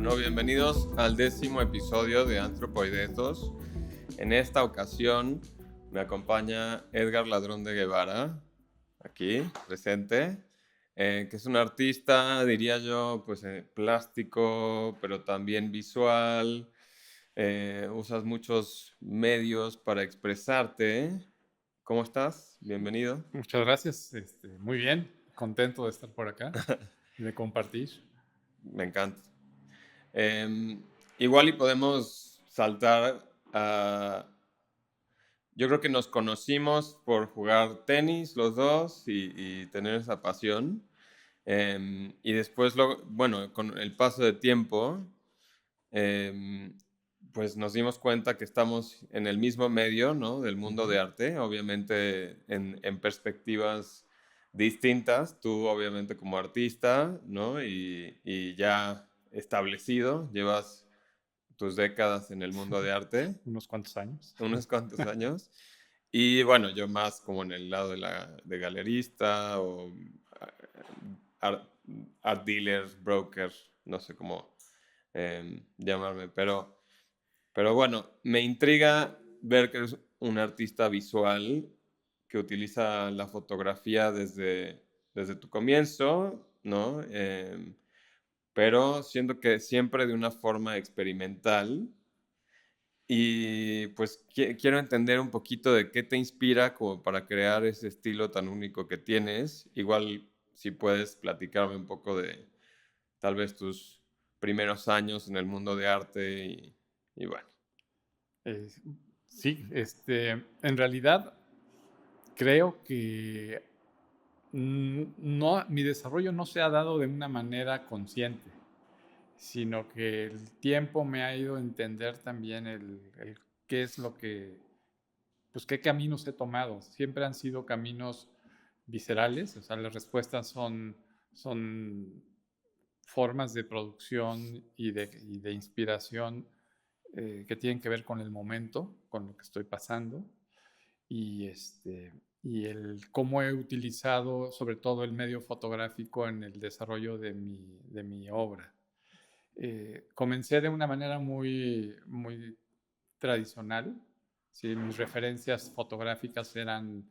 Bueno, bienvenidos al 10º episodio de Anthropoidetos. En esta ocasión me acompaña Edgar Ladrón de Guevara, aquí presente, que es un artista, diría yo, pues plástico, pero también visual. Usas muchos medios para expresarte. ¿Cómo estás? Bienvenido. Muchas gracias. Muy bien, contento de estar por acá y de compartir. Me encanta. Em, Igual y podemos saltar a... Yo creo que nos conocimos por jugar tenis los dos y tener esa pasión. Y después, bueno, con el paso de tiempo, em, pues nos dimos cuenta que estamos en el mismo medio, ¿no? Del mundo de arte, obviamente en perspectivas distintas. Tú, obviamente, como artista, ¿no? Y ya establecido, llevas tus décadas en el mundo de arte, Unos cuantos años. unos cuantos años. Y bueno, yo más como en el lado de galerista o art, art dealer, broker, no sé cómo llamarme, pero bueno, me intriga ver que eres un artista visual que utiliza la fotografía desde tu comienzo, ¿no? Pero siento que siempre de una forma experimental. Y pues quiero entender un poquito de qué te inspira como para crear ese estilo tan único que tienes. Igual si puedes platicarme un poco de tal vez tus primeros años en el mundo de arte y bueno. Eh, sí, en realidad creo que no, mi desarrollo no se ha dado de una manera consciente, sino que el tiempo me ha ido a entender también el qué es lo que, pues qué caminos he tomado. Siempre han sido caminos viscerales, o sea, las respuestas son formas de producción y de inspiración que tienen que ver con el momento, con lo que estoy pasando y, y el cómo he utilizado sobre todo el medio fotográfico en el desarrollo de mi obra. Comencé de una manera muy tradicional. Sí, mis referencias fotográficas eran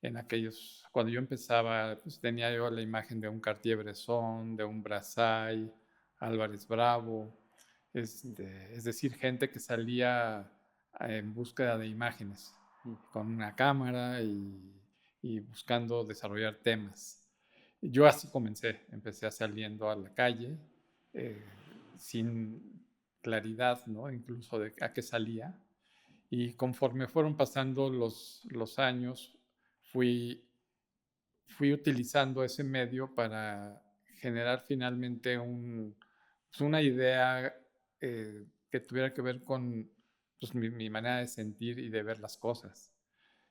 en aquellos, cuando yo empezaba, pues tenía yo la imagen de un Cartier-Bresson, de un Brassai, Álvarez Bravo, es decir, gente que salía en búsqueda de imágenes con una cámara y buscando desarrollar temas. Yo así empecé saliendo a la calle, eh, sin claridad, ¿no? Incluso de a qué salía. Y conforme fueron pasando los años, fui, fui utilizando ese medio para generar finalmente pues una idea que tuviera que ver con pues, mi manera de sentir y de ver las cosas.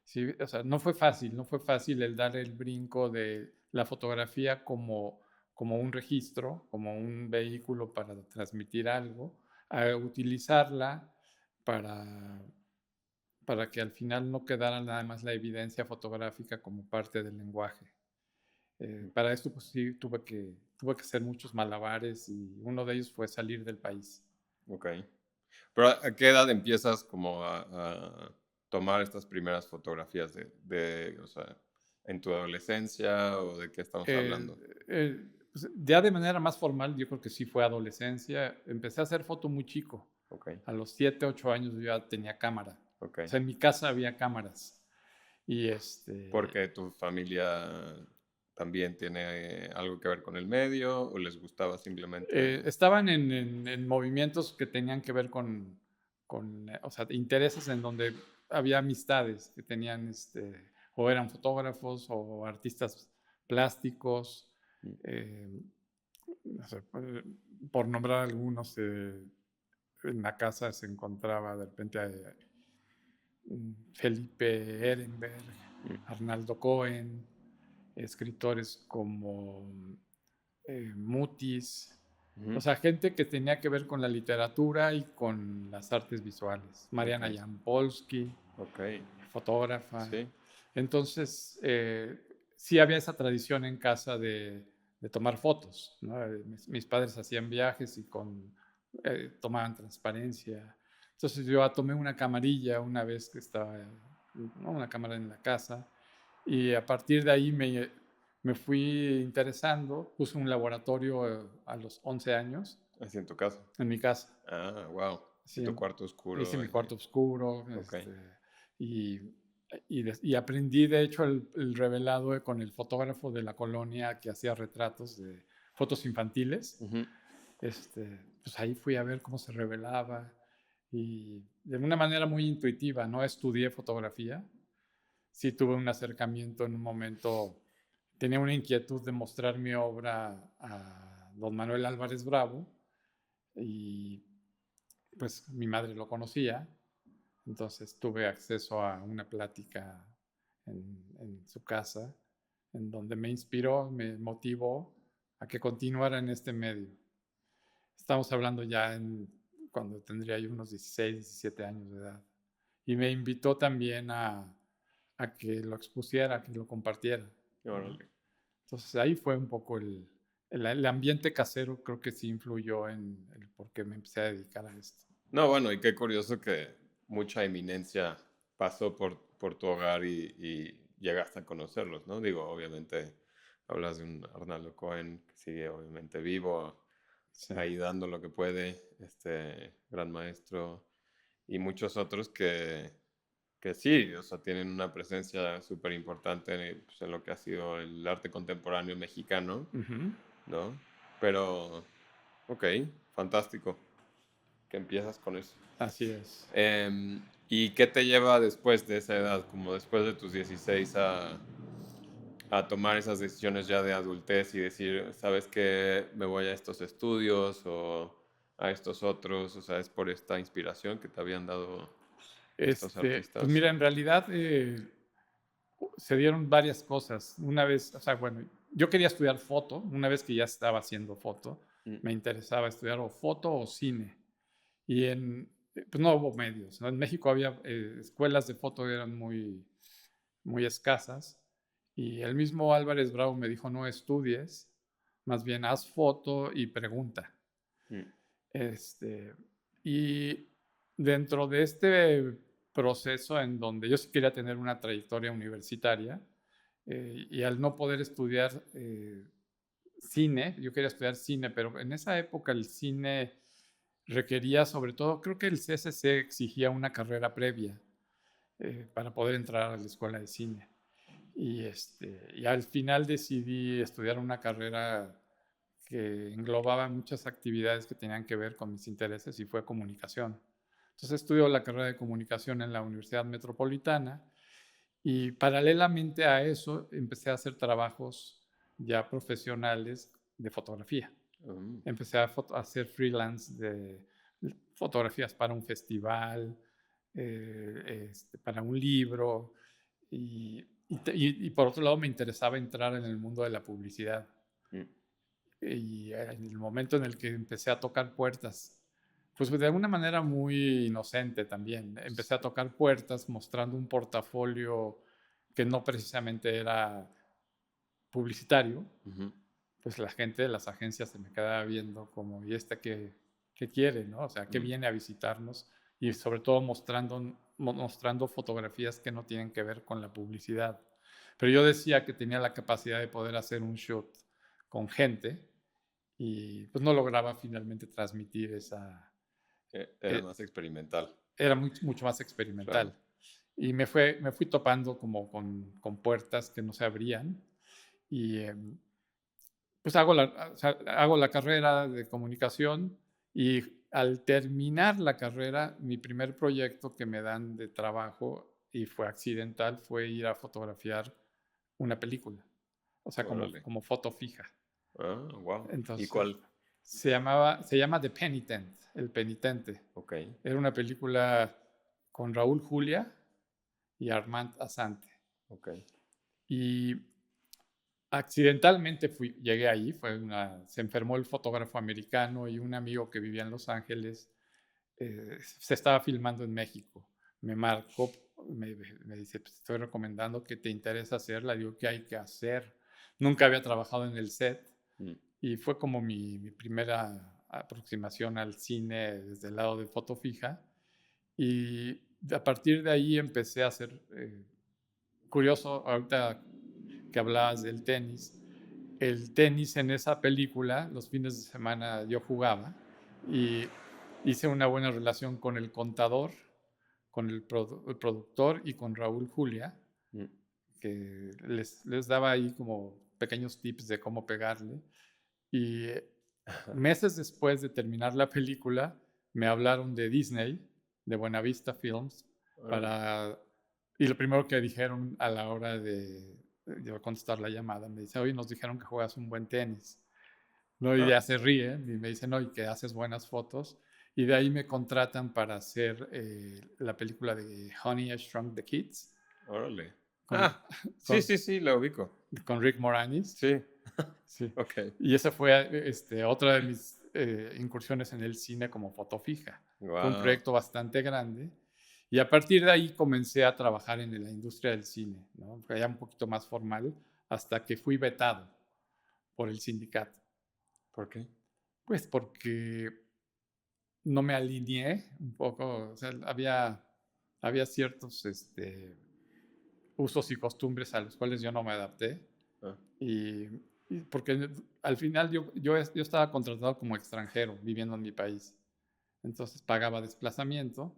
Sí, o sea, no fue fácil el dar el brinco de la fotografía como un registro, como un vehículo para transmitir algo, a utilizarla para, para que al final no quedara nada más la evidencia fotográfica como parte del lenguaje. Para esto, pues sí, tuve que hacer muchos malabares y uno de ellos fue salir del país. Ok. Pero ¿a qué edad empiezas como a tomar estas primeras fotografías o sea, en tu adolescencia o de qué estamos Eh, hablando? pues, ya de manera más formal, yo creo que sí fue adolescencia. Empecé a hacer foto muy chico. Ok, A los 7, 8 años yo ya tenía cámara. ok. O sea, en mi casa había cámaras. Y Porque tu familia también tiene algo que ver con el medio o les gustaba simplemente. estaban en movimientos que tenían que ver o sea, intereses en donde había amistades que tenían, o eran fotógrafos o artistas plásticos. Mm, eh, no sé, por nombrar algunos, en la casa se encontraba de repente Felipe Ehrenberg, mm, Arnaldo Cohen, escritores como Mutis, o ujú. sea, gente que tenía que ver con la literatura y con las artes visuales. Ok, Mariana Jampolsky, ok, fotógrafa. sí. Entonces, sí había esa tradición en casa de tomar fotos, ¿no? Mis padres hacían viajes y tomaban transparencia. Entonces yo tomé una camarilla una vez que estaba, ¿no? Una cámara en la casa, y a partir de ahí me fui interesando. Puse un laboratorio a los 11 años Así en tu casa. en mi casa. Ah, wow. Y Sí, tu cuarto hice oscuro. mi cuarto oscuro, Ok. y, y aprendí, de hecho, el revelado con el fotógrafo de la colonia que hacía retratos de fotos infantiles. Ujú. Pues ahí fui a ver cómo se revelaba, y de una manera muy intuitiva. No estudié fotografía, sí tuve un acercamiento en un momento. Tenía una inquietud de mostrar mi obra a don Manuel Álvarez Bravo, y pues mi madre lo conocía, entonces tuve acceso a una plática en su casa, en donde me inspiró, me motivó a que continuara en este medio. Estamos hablando ya cuando tendría yo unos 16, 17 años de edad. Y me invitó también a que lo expusiera, a que lo compartiera, ¿no? Órale. Entonces ahí fue un poco el ambiente casero, creo que sí influyó en el por qué me empecé a dedicar a esto. No, bueno, y qué curioso que mucha eminencia pasó por tu hogar y llegaste a conocerlos, ¿no? Digo, obviamente hablas de un Arnaldo Cohen que sigue obviamente vivo, Sí. ahí dando lo que puede, este gran maestro, y muchos otros que sí, o sea, tienen una presencia súper importante pues, en lo que ha sido el arte contemporáneo mexicano, Ujú. ¿no? Pero, ok, fantástico que empiezas con eso. Así es. ¿Y qué te lleva después de esa edad, como después de tus 16, a tomar esas decisiones ya de adultez y decir, sabes que me voy a estos estudios o a estos otros? O sea, es por esta inspiración que te habían dado estos Pues artistas. mira, en realidad se dieron varias cosas. Una vez, o sea, bueno, yo quería estudiar foto. Una vez que ya estaba haciendo foto, Mm, me interesaba estudiar o foto o cine. Y pues no hubo medios, ¿no? En México había escuelas de foto que eran muy, muy escasas. Y el mismo Álvarez Bravo me dijo, no estudies, más bien haz foto y pregunta. mm, Este, y dentro de este proceso en donde yo sí quería tener una trayectoria universitaria, y al no poder estudiar cine, yo quería estudiar cine, pero en esa época el cine requería, sobre todo, creo que el CSC exigía una carrera previa para poder entrar a la escuela de cine. Y al final decidí estudiar una carrera que englobaba muchas actividades que tenían que ver con mis intereses, y fue comunicación. Entonces estudio la carrera de comunicación en la Universidad Metropolitana, y paralelamente a eso empecé a hacer trabajos ya profesionales de fotografía. mm. Empecé a hacer freelance de fotografías para un festival, para un libro, y por otro lado me interesaba entrar en el mundo de la publicidad. Mm. Y en el momento en el que empecé a tocar puertas, pues de alguna manera muy inocente también, empecé a tocar puertas mostrando un portafolio que no precisamente era publicitario. Ujú. Pues la gente de las agencias se me quedaba viendo como, ¿y esta qué quiere, no? O sea, ¿qué Mm. viene a visitarnos? Y sobre todo mostrando fotografías que no tienen que ver con la publicidad. Pero yo decía que tenía la capacidad de poder hacer un shoot con gente, y pues no lograba finalmente transmitir esa. Era eh, más experimental, Era mucho más claro. experimental. Y me fui topando como con puertas que no se abrían. Y pues o sea, hago la carrera de comunicación, y al terminar la carrera, mi primer proyecto que me dan de trabajo, y fue accidental, fue ir a fotografiar una película, o sea, Órale. como foto fija. Ah, wow. ¿Y Entonces, cuál? se llama The Penitent, El Penitente. Ok, Era una película con Raúl Julia y Armand Assante. ok. Y accidentalmente llegué ahí, se enfermó el fotógrafo americano, y un amigo que vivía en Los Ángeles se estaba filmando en México. Me marcó, me dice, pues, te estoy recomendando que te interesa hacerla. Digo, ¿qué hay que hacer? Nunca había trabajado en el set, Mm. y fue como mi primera aproximación al cine desde el lado de foto fija. Y a partir de ahí empecé a hacer, curioso, ahorita que hablabas del tenis, el tenis en esa película, los fines de semana yo jugaba y hice una buena relación con el contador, con el productor y con Raúl Julia, Mm. que les daba ahí como pequeños tips de cómo pegarle. Y meses después de terminar la película, me hablaron de Disney, de Buenavista Films, Órale. y lo primero que dijeron a la hora de contestar la llamada, me dice, oye, nos dijeron que juegas un buen tenis. ¿No? Y Ah, ya se ríen y me dicen, no, y que haces buenas fotos. Y de ahí me contratan para hacer la película de Honey, I Shrunk the Kids órale. con, Ah, sí, con, sí, sí, la ubico. con Rick Moranis. Sí, Sí. ok. Y esa fue otra de mis incursiones en el cine como foto fija. Fue un Wow. proyecto bastante grande. Y a partir de ahí comencé a trabajar en la industria del cine, ¿no? Ya un poquito más formal, hasta que fui vetado por el sindicato. ¿Por qué? Pues porque no me alineé un poco, o sea, había ciertos usos y costumbres a los cuales yo no me adapté. Ah, Y, y porque al final yo estaba contratado como extranjero viviendo en mi país. Entonces pagaba desplazamiento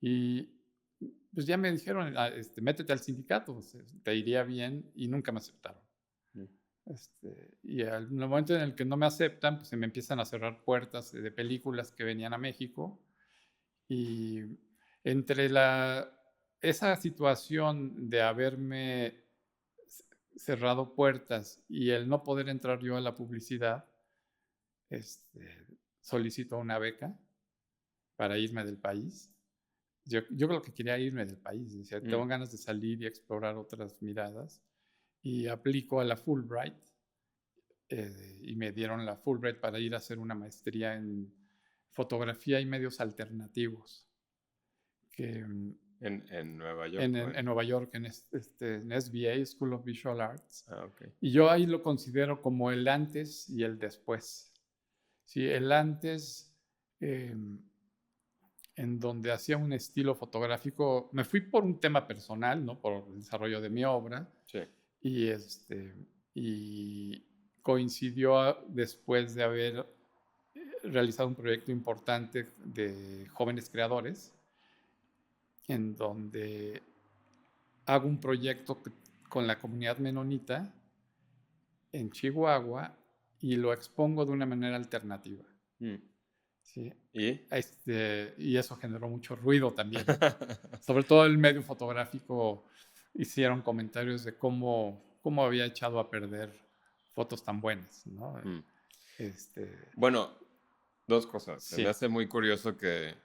y pues ya me dijeron, métete al sindicato, o sea, te iría bien y nunca me aceptaron. mm, Y al momento en el que no me aceptan, pues se me empiezan a cerrar puertas de películas que venían a México. Y entre esa situación de haberme cerrado puertas y el no poder entrar yo a la publicidad, solicito una beca para irme del país. Yo creo que quería irme del país, decía, mm, tengo ganas de salir y explorar otras miradas. Y aplico a la Fulbright y me dieron la Fulbright para ir a hacer una maestría en fotografía y medios alternativos, que en Nueva York, pues. en Nueva York, en SVA, School of Visual Arts. Ah, ok. Y yo ahí lo considero como el antes y el después. Sí, el antes, eh, en donde hacía un estilo fotográfico, me fui por un tema personal, ¿no? Por el desarrollo de mi obra, Sí. y, y coincidió después de haber realizado un proyecto importante de jóvenes creadores, en donde hago un proyecto con la comunidad menonita en Chihuahua y lo expongo de una manera alternativa. Mm. ¿Sí? ¿Y? Y eso generó mucho ruido también. Sobre todo el medio fotográfico hicieron comentarios de cómo había echado a perder fotos tan buenas, ¿no? Mm. Este, Bueno, dos cosas. Se me sí. hace muy curioso que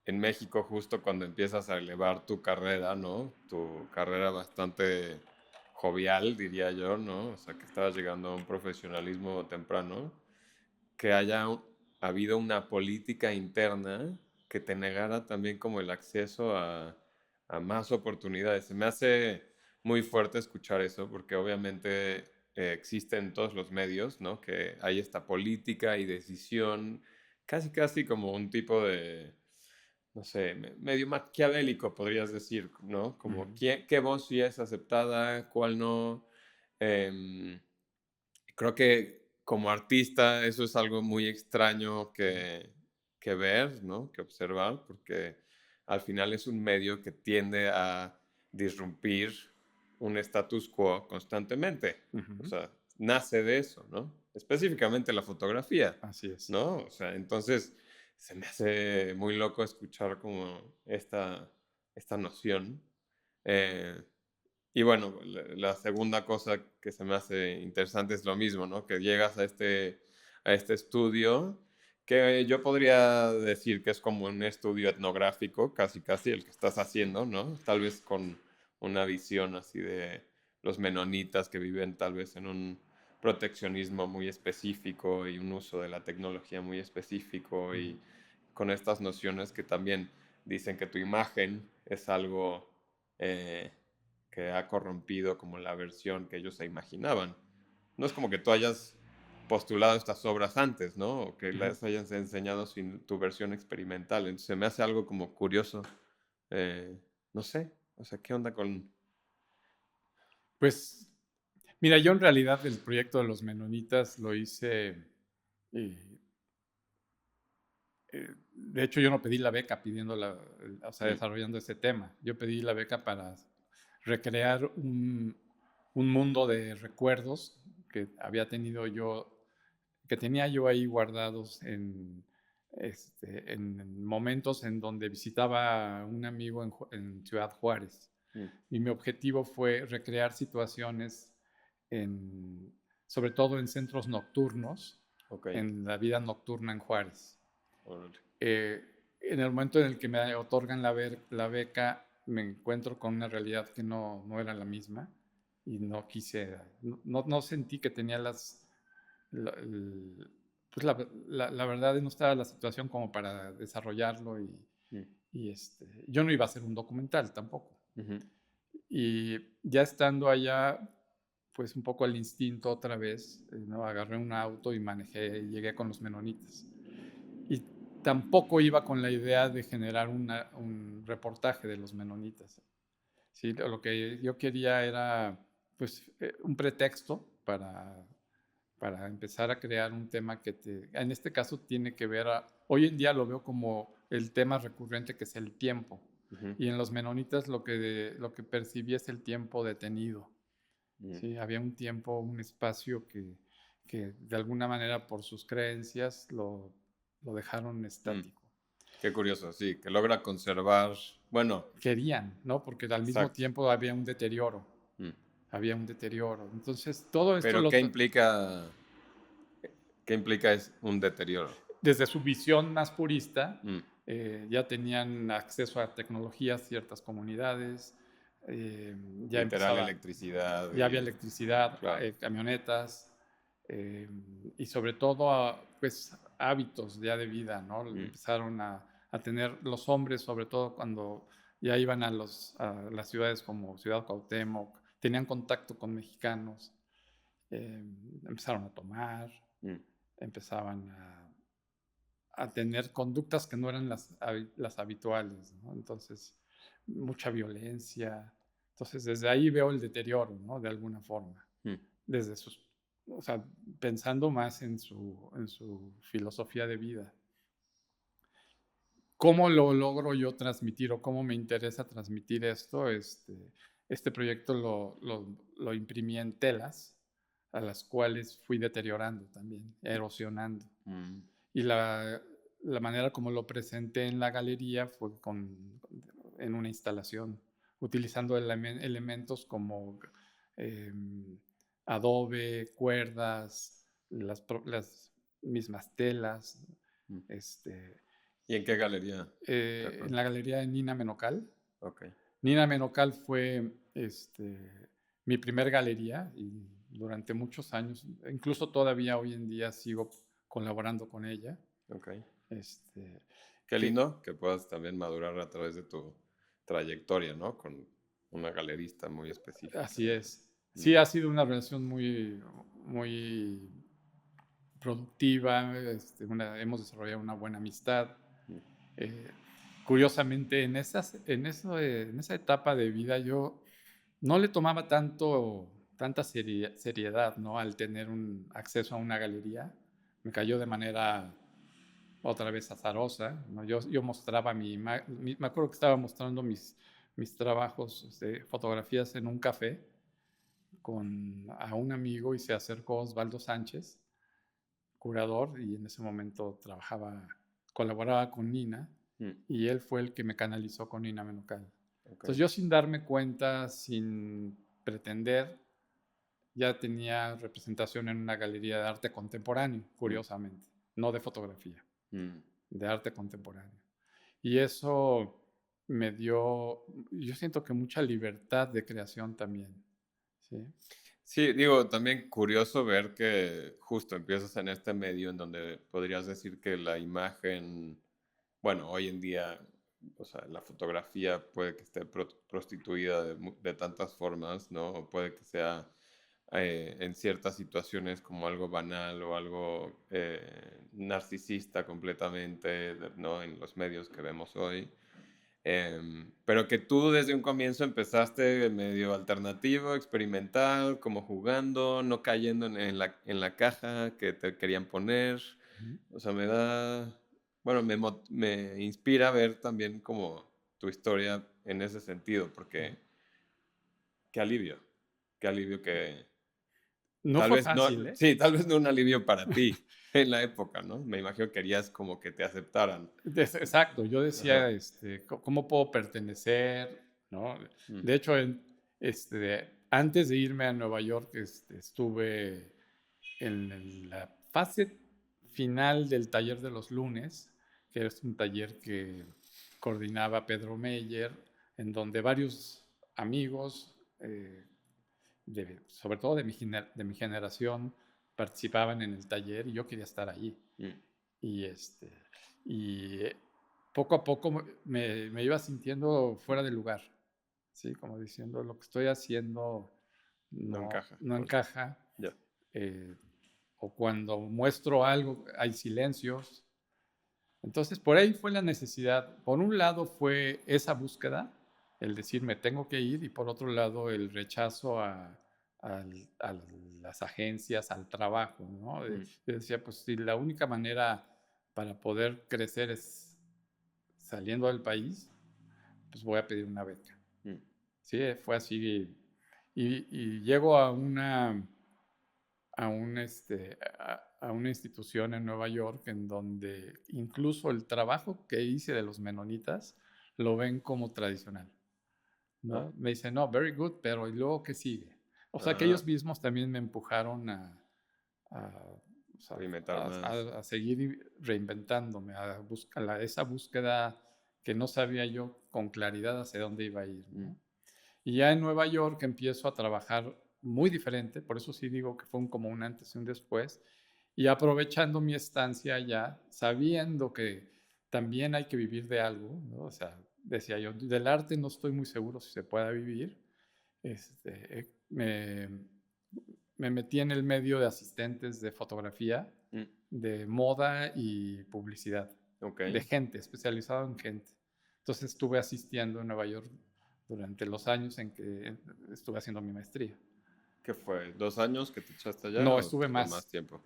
en México, justo cuando empiezas a elevar tu carrera, ¿no? Tu carrera bastante jovial, diría yo, ¿no? O sea, que estabas llegando a un profesionalismo temprano, que haya habido una política interna que te negara también como el acceso a más oportunidades. Se me hace muy fuerte escuchar eso, porque obviamente existe en todos los medios, ¿no? Que hay esta política y decisión, casi casi como un tipo de, no sé, medio maquiavélico, podrías decir, ¿no? Como Ujú. qué voz sí es aceptada, cuál no. Em, Creo que como artista eso es algo muy extraño que ver, ¿no? Que observar, porque al final es un medio que tiende a disrumpir un status quo constantemente. O Ujú. sea, nace de eso, ¿no? Específicamente la fotografía, Así es. ¿no? O sea, entonces se me hace muy loco escuchar como esta noción. Eh, y bueno, la segunda cosa que se me hace interesante es lo mismo, ¿no? Que llegas a este estudio, que yo podría decir que es como un estudio etnográfico, casi casi el que estás haciendo, ¿no? Tal vez con una visión así de los menonitas que viven tal vez en un proteccionismo muy específico y un uso de la tecnología muy específico Ujú. y con estas nociones que también dicen que tu imagen es algo que ha corrompido como la versión que ellos se imaginaban. No es como que tú hayas postulado estas obras antes, ¿no? O que Ujú. las hayas enseñado sin tu versión experimental. Entonces se me hace algo como curioso. eh, no sé, o sea, ¿qué onda con...? Pues, mira, yo en realidad el proyecto de los menonitas lo hice, eh, de hecho yo no pedí la beca pidiendo o sea, Mm, desarrollando ese tema. Yo pedí la beca para recrear un mundo de recuerdos que había tenido yo, que tenía yo ahí guardados en momentos en donde visitaba a un amigo en Ciudad Juárez. mm, Y mi objetivo fue recrear situaciones, en, sobre todo en centros nocturnos, ok. en la vida nocturna en Juárez. Órale. Eh, en el momento en el que me otorgan la beca, me encuentro con una realidad que no era la misma y no quise, no sentí que tenía la, el- pues la verdad no estaba la situación como para desarrollarlo Mm, yo no iba a hacer un documental tampoco. ujú, Y ya estando allá, pues un poco al instinto otra vez, ¿no? Agarré un auto y manejé y llegué con los menonitas. Y tampoco iba con la idea de generar un reportaje de los menonitas. Sí, lo que yo quería era pues un pretexto para empezar a crear un tema en este caso tiene que ver, hoy en día lo veo como el tema recurrente que es el tiempo. ujú, Y en los menonitas lo que percibí es el tiempo detenido. mm, ¿Sí? Había un tiempo, un espacio que de alguna manera por sus creencias lo dejaron mm. estático. Qué curioso, sí, que logra conservar, bueno, Querían, ¿no? Porque al mismo exacto. tiempo había un deterioro. Mm. Había un deterioro. Entonces, todo esto Pero qué implica es un deterioro? desde su visión más purista, Mm, ya tenían acceso a tecnologías ciertas comunidades, ya literal empezaba, electricidad ya había y, electricidad, claro. camionetas, eh, y sobre todo, pues, hábitos ya de vida, ¿no? Mm, Empezaron a tener los hombres, sobre todo cuando ya iban a las ciudades como Ciudad Cuauhtémoc, tenían contacto con mexicanos, eh, empezaron a tomar, mm, empezaban a tener conductas que no eran las habituales, ¿no? Entonces, mucha violencia. Entonces, desde ahí veo el deterioro, ¿no? De alguna forma. mm, Desde o sea, pensando más en su filosofía de vida. ¿Cómo lo logro yo transmitir o cómo me interesa transmitir esto? Este proyecto lo imprimí en telas, a las cuales fui deteriorando también, erosionando. mm, Y la manera como lo presenté en la galería fue en una instalación, utilizando elementos como eh, adobe, cuerdas, las mismas telas. mm. Este, ¿Y en qué galería? ¿Te en acuerdas? la galería de Nina Menocal. Ok. Nina Menocal fue mi primer galería y durante muchos años, incluso todavía hoy en día sigo colaborando con ella. Ok. Este, Qué que lindo que puedas también madurar a través de tu trayectoria, ¿no? Con una galerista muy específica. así es. Mm, Sí, ha sido una relación muy productiva, hemos desarrollado una buena amistad. mm, Eh, Curiosamente, en esa etapa de vida yo no le tomaba tanta seriedad, ¿no? Al tener un acceso a una galería. Me cayó de manera otra vez azarosa, ¿no? Yo mostraba me acuerdo que estaba mostrando mis trabajos, fotografías en un café a un amigo y se acercó Osvaldo Sánchez, curador, y en ese momento colaboraba con Nina, mm, y él fue el que me canalizó con Nina Menocal. ok. Entonces yo sin darme cuenta, sin pretender, ya tenía representación en una galería de arte contemporáneo, Mm, curiosamente, no de fotografía, mm. de arte contemporáneo. Y eso me dio, yo siento que mucha libertad de creación también. ¿Sí? Sí, digo, también curioso ver que justo empiezas en este medio en donde podrías decir que la imagen, bueno, hoy en día, o sea, la fotografía puede que esté prostituida de tantas formas, ¿no? O puede que sea en ciertas situaciones como algo banal o algo narcisista completamente, ¿no? En los medios que vemos hoy. Pero que tú desde un comienzo empezaste medio alternativo, experimental, como jugando, no cayendo en la caja que te querían poner. Ujú. O sea, bueno, me inspira ver también como tu historia en ese sentido, porque qué qué alivio que No tal fue vez no, fácil, ¿eh? sí, tal vez no un alivio para ti en la época, ¿no? Me imagino que querías como que te aceptaran. Exacto, yo decía, Ajá. ¿cómo puedo pertenecer? ¿No? Mm, De hecho, antes de irme a Nueva York, estuve en la fase final del taller de los lunes, que es un taller que coordinaba Pedro Meyer, en donde varios amigos, sobre todo de mi generación, participaban en el taller y yo quería estar allí. mm. Y, y poco a poco me iba sintiendo fuera de lugar, ¿sí? Como diciendo, lo que estoy haciendo No encaja no con... encaja. Ya. eh, o cuando muestro algo hay silencios. Entonces, por ahí fue la necesidad. Por un lado fue esa búsqueda, el decir me tengo que ir, y por otro lado el rechazo a las agencias, al trabajo, ¿no? Mm, Yo decía, pues si la única manera para poder crecer es saliendo del país, pues voy a pedir una beca. mm. Sí, fue así. Y llego a una institución en Nueva York en donde incluso el trabajo que hice de los menonitas lo ven como tradicional, Ah, ¿no? Me dicen, no, very good, pero ¿y luego qué sigue? O sea que ah, ellos mismos también me empujaron a, o sea, alimentar más. a seguir reinventándome, a buscar esa búsqueda que no sabía yo con claridad hacia dónde iba a ir, Mm, ¿no? Y ya en Nueva York empiezo a trabajar muy diferente, por eso sí digo que fue como un antes y un después, y aprovechando mi estancia allá, sabiendo que también hay que vivir de algo, ¿no? O sea, decía yo, del arte no estoy muy seguro si se pueda vivir. Me metí en el medio de asistentes de fotografía, mm. de moda y publicidad, Ok. de gente, especializado en gente. Entonces estuve asistiendo en Nueva York durante los años en que estuve haciendo mi maestría. ¿Qué fue? ¿2 años que te echaste allá No, o, estuve o más más. tiempo?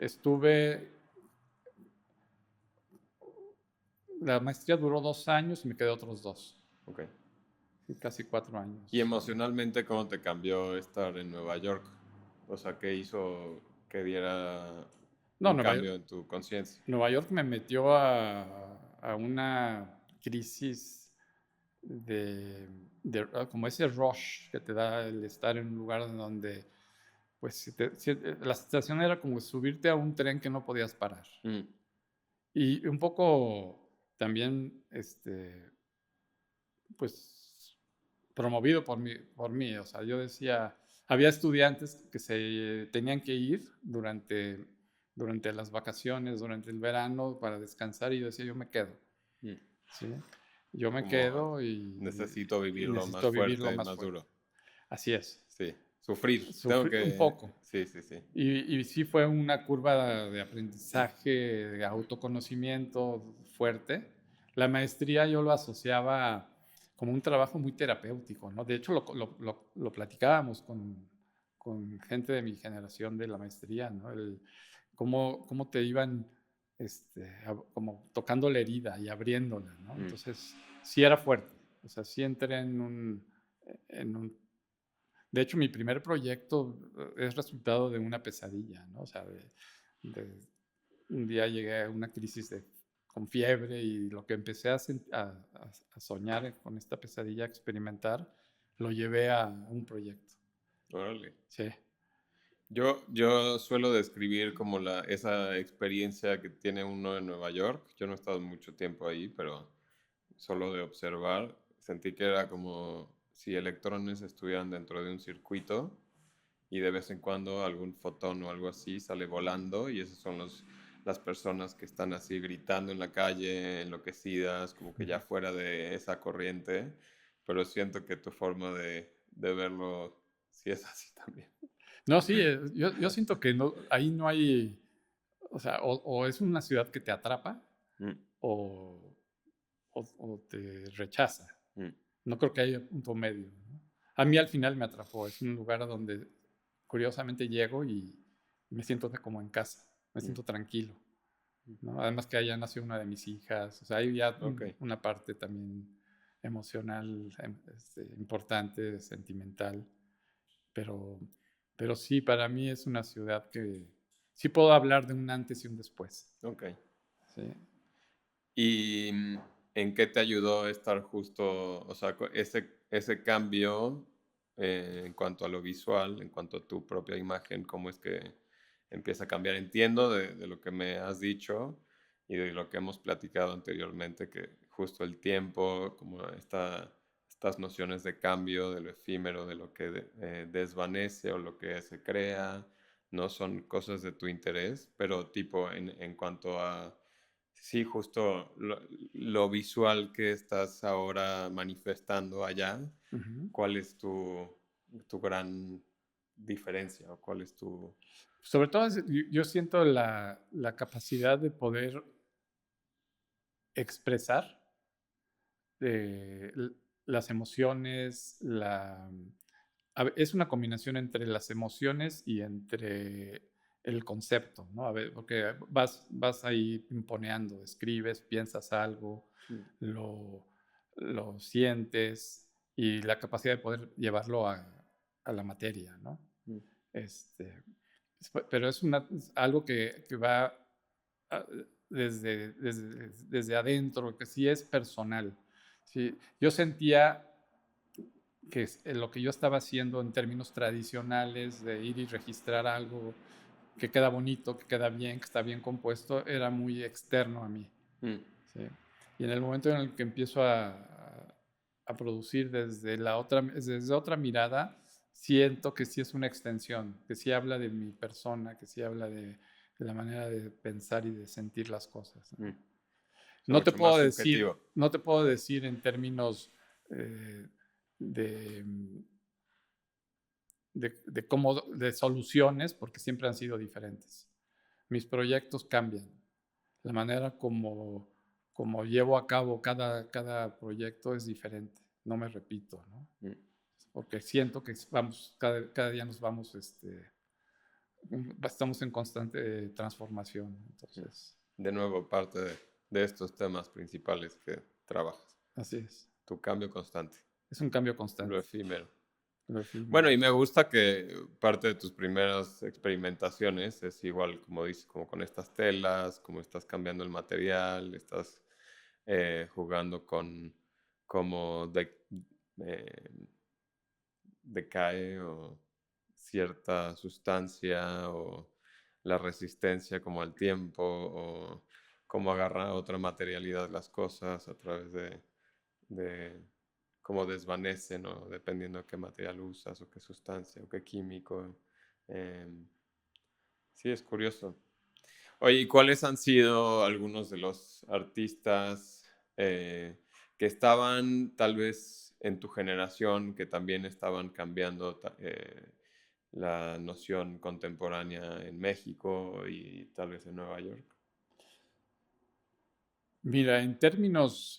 La maestría duró 2 años y me quedé otros dos. Ok. Sí, casi 4 años. ¿Y emocionalmente cómo te cambió estar en Nueva York? O sea, ¿qué hizo que diera No, un cambio en tu conciencia? Nueva York me metió a una crisis como ese rush que te da el estar en un lugar donde, pues, la sensación era como subirte a un tren que no podías parar. Mm, Y un poco también, pues, promovido por mí. O sea, yo decía, había estudiantes que se tenían que ir durante las vacaciones, durante el verano, para descansar, y yo decía, yo me quedo. mm. ¿Sí? Yo me Como quedo necesito y vivirlo más necesito vivirlo fuerte, más más fuerte. duro. Así es. Sí, sufrir. Tengo Sufrí un que... poco. Sí, sí, sí. Y sí fue una curva de aprendizaje, de autoconocimiento fuerte. La maestría yo lo asociaba como un trabajo muy terapéutico, ¿no? De hecho, lo platicábamos con gente de mi generación de la maestría, ¿no? Cómo te iban como tocando la herida y abriéndola, ¿no? Mm, Entonces, sí era fuerte. O sea, sí entré en un de hecho, mi primer proyecto es resultado de una pesadilla, ¿no? O sea, de- un día llegué a una crisis con fiebre, y lo que empecé a soñar con esta pesadilla, a experimentar, lo llevé a un proyecto. órale. Sí. Yo suelo describir como esa experiencia que tiene uno en Nueva York. Yo no he estado mucho tiempo ahí, pero solo de observar, sentí que era como si electrones estuvieran dentro de un circuito y de vez en cuando algún fotón o algo así sale volando y esas son las personas que están así gritando en la calle, enloquecidas, como que ya fuera de esa corriente, pero siento que tu forma de verlo sí es así también. No, sí, yo siento que no, ahí no hay, o sea, o es una ciudad que te atrapa Mm, o, o te rechaza. mm, No creo que haya punto medio, ¿no? A mí al final me atrapó. Es un lugar a donde curiosamente llego y me siento como en casa, me mm, siento tranquilo, ¿no? Además que allá nació una de mis hijas, o sea, hay ya ok, una parte también emocional importante, sentimental, pero, pero sí, para mí es una ciudad que sí puedo hablar de un antes y un después. ok. Sí. ¿Y en qué te ayudó estar justo, o sea, ese cambio en cuanto a lo visual, en cuanto a tu propia imagen, cómo es que empieza a cambiar? Entiendo de lo que me has dicho y de lo que hemos platicado anteriormente, que justo el tiempo, como estas nociones de cambio, de lo efímero, de lo que desvanece o lo que se crea, no son cosas de tu interés, pero tipo en cuanto a sí, justo lo visual que estás ahora manifestando allá, Ujú. ¿cuál es tu gran diferencia o cuál es tu... Sobre todo, yo siento la capacidad de poder expresar las emociones, es una combinación entre las emociones y entre el concepto, ¿no? A ver, porque vas ahí imponeando, escribes, piensas algo, Mm, lo, lo sientes y la capacidad de poder llevarlo a la materia, ¿no? mm, Este, pero es algo que va ah, desde adentro, que sí es personal. Sí, yo sentía que lo que yo estaba haciendo en términos tradicionales de ir y registrar algo que queda bonito, que queda bien, que está bien compuesto, era muy externo a mí. mm, ¿Sí? Y en el momento en el que empiezo a producir desde otra mirada, siento que sí es una extensión, que sí habla de mi persona, que sí habla de la manera de pensar y de sentir las cosas, mm. ¿no? Es No te mucho más puedo decir, subjetivo. no te puedo decir en términos eh, de, de soluciones, porque siempre han sido diferentes. Mis proyectos cambian. La manera como llevo a cabo cada proyecto es diferente. No me repito, ¿no? Mm. Porque siento que vamos, cada día nos vamos, estamos en constante transformación. Entonces, De nuevo, parte de estos temas principales que trabajas, así es. tu cambio constante, Es un cambio lo constante. efímero. Lo Bueno, efímero. y me gusta que parte de tus primeras experimentaciones es igual, como dices, como con estas telas, como estás cambiando el material, estás jugando con cómo eh, decae o cierta sustancia o la resistencia como al tiempo o cómo agarra otra materialidad las cosas a través de cómo desvanecen, ¿no? Dependiendo de qué material usas o qué sustancia o qué químico. Em, sí, es curioso. Oye, ¿y cuáles han sido algunos de los artistas que estaban tal vez en tu generación, que también estaban cambiando la noción contemporánea en México y tal vez en Nueva York? Mira, en términos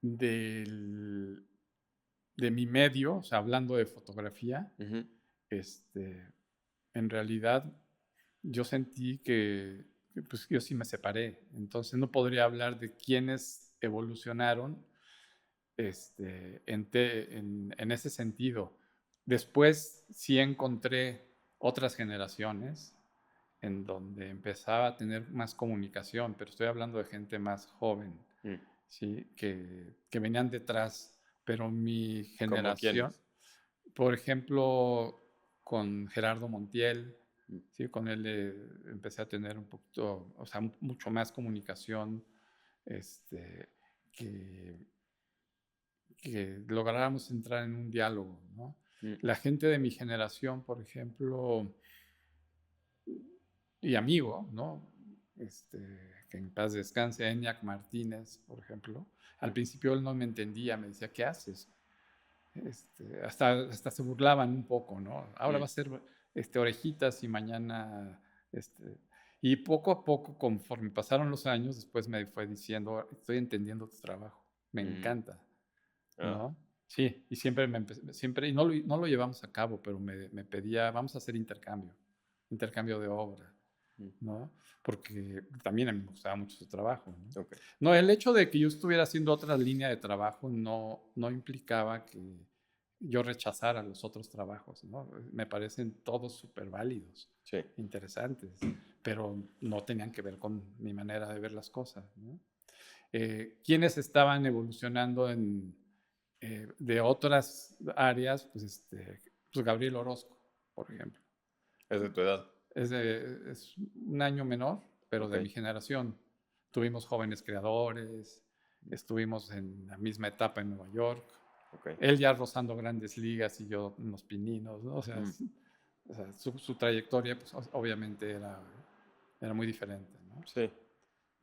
del, de mi medio, o sea, hablando de fotografía, Ujú, este, en realidad yo sentí que, pues, yo sí me separé, entonces no podría hablar de quiénes evolucionaron en ese sentido. Después sí encontré otras generaciones en donde empezaba a tener más comunicación, pero estoy hablando de gente más joven, mm. ¿sí? Que venían detrás, pero mi ¿Como generación, quiénes? por ejemplo, con Gerardo Montiel, Mm, ¿sí? Con él empecé a tener un poquito, o sea, mucho más comunicación, este, que, que lográramos entrar en un diálogo, ¿no? mm, La gente de mi generación, por ejemplo, y amigo, ¿no? Que en paz descanse, Eniac Martínez, por ejemplo. Al mm, principio él no me entendía, me decía, ¿qué haces? hasta se burlaban un poco, ¿no? Ahora va Mm, a ser orejitas y mañana, este, y poco a poco, conforme pasaron los años, después me fue diciendo, estoy entendiendo tu trabajo, me mm, encanta, ah, ¿no? Sí, y siempre, siempre y no lo llevamos a cabo, pero me pedía, vamos a hacer intercambio de obra, mm, ¿no? Porque también a mí me gustaba mucho su trabajo, ¿no? ok. No, el hecho de que yo estuviera haciendo otra línea de trabajo no implicaba que yo rechazara los otros trabajos, ¿no? Me parecen todos súper válidos, Sí. interesantes, pero no tenían que ver con mi manera de ver las cosas, ¿no? ¿Quiénes estaban evolucionando de otras áreas? Pues Gabriel Orozco, por ejemplo. Es de tu edad. Es un año menor, pero Ok. de mi generación. Tuvimos jóvenes creadores, estuvimos en la misma etapa en Nueva York. Ok. Él ya rozando grandes ligas y yo unos pininos, ¿no? Mm, O sea, su trayectoria, pues obviamente era muy diferente, ¿no? sí.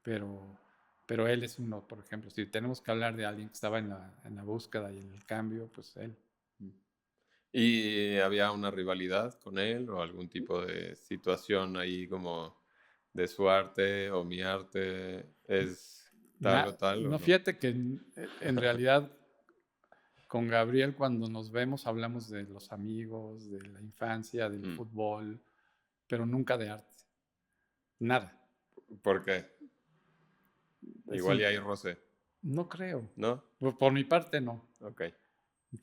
Pero, pero él es uno, por ejemplo, si tenemos que hablar de alguien que estaba en la búsqueda y en el cambio, pues él. Mm. ¿Y había una rivalidad con él o algún tipo de situación ahí como de su arte o mi arte es tal o tal o No, no? fíjate que en realidad con Gabriel cuando nos vemos hablamos de los amigos, de la infancia, del Mm, fútbol, pero nunca de arte. Nada. ¿por qué? Es Igual y un- hay roce, no creo. ¿no? Por mi parte no. Ok,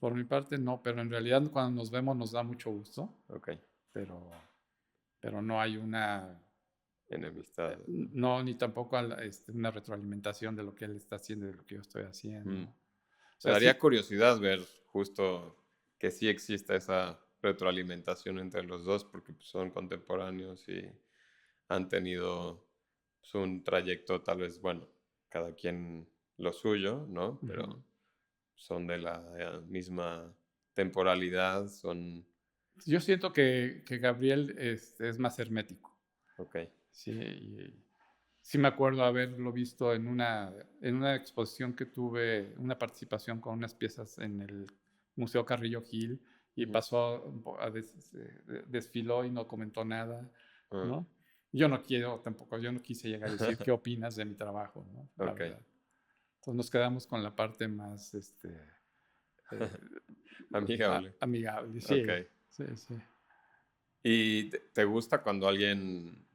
Por mi parte no, pero en realidad cuando nos vemos nos da mucho gusto, ok. pero, pero no hay Enemistad. no, ni tampoco una retroalimentación de lo que él está haciendo y de lo que yo estoy haciendo. Mm. O Me sea, daría sí, curiosidad ver justo que sí exista esa retroalimentación entre los dos porque pues, son contemporáneos y han tenido pues, un trayecto tal vez, bueno, cada quien lo suyo, ¿no? ujú. Pero son de la misma temporalidad, son... Yo siento que Gabriel es más hermético. Ok. Sí, sí me acuerdo haberlo visto en una exposición que tuve, una participación con unas piezas en el Museo Carrillo Gil y Ujú. pasó, desfiló y no comentó nada, Ah, ¿no? Yo no quiero tampoco, yo no quise llegar a decir qué opinas de mi trabajo, ¿no? La ok, verdad. Entonces nos quedamos con la parte más, eh, amigable. amigable, Ok. sí, sí, sí. ¿Y te gusta cuando alguien,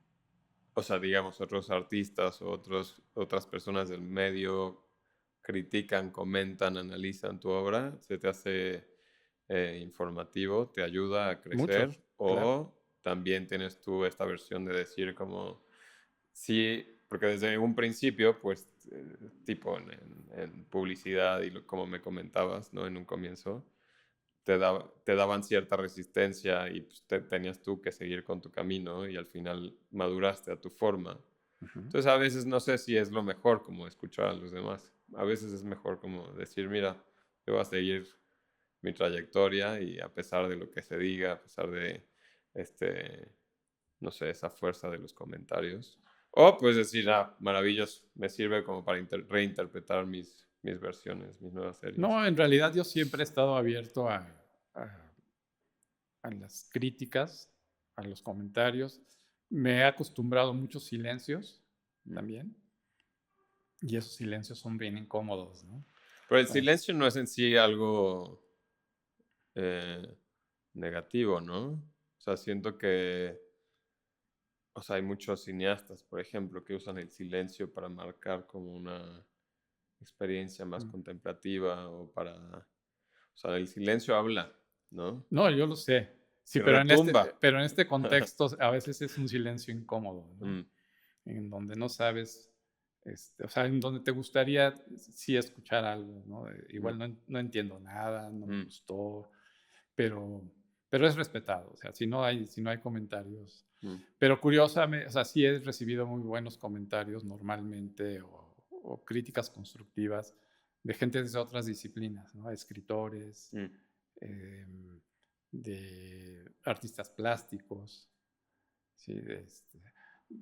o sea, digamos, otros artistas o otras personas del medio critican, comentan, analizan tu obra? ¿Se te hace informativo? ¿Te ayuda a Mucho, crecer? claro. ¿O también tienes tú esta versión de decir como, sí, porque desde un principio, pues, tipo en publicidad y como me comentabas, ¿no? En un comienzo te daban cierta resistencia y pues, tenías tú que seguir con tu camino y al final maduraste a tu forma. Ujú. Entonces a veces no sé si es lo mejor como escuchar a los demás. A veces es mejor como decir, mira, yo voy a seguir mi trayectoria y a pesar de lo que se diga, a pesar de, este, no sé, esa fuerza de los comentarios. O pues decir, ah, maravilloso, me sirve como para reinterpretar mis versiones, mis nuevas series. No, en realidad yo siempre he estado abierto a- a las críticas, a los comentarios. Me he acostumbrado a muchos silencios Mm. también, y esos silencios son bien incómodos, ¿no? Pero el Eh, silencio no es en sí algo eh, negativo, ¿no? O sea, siento que, o sea, hay muchos cineastas, por ejemplo, que usan el silencio para marcar como una experiencia más mm. contemplativa o para, o sea, el silencio habla, ¿no? No, yo lo sé. Sí, Y pero retumba. pero en este contexto a veces es un silencio incómodo, ¿no? Mm, En donde no sabes, o sea, en donde te gustaría sí escuchar algo, ¿no? mm, Igual no entiendo nada, no me mm, gustó, pero, pero es respetado, o sea, si no hay comentarios. mm, Pero curiosamente, o sea, sí he recibido muy buenos comentarios normalmente o críticas constructivas de gente de otras disciplinas, ¿no? Escritores, mm. em, de artistas plásticos, ¿sí?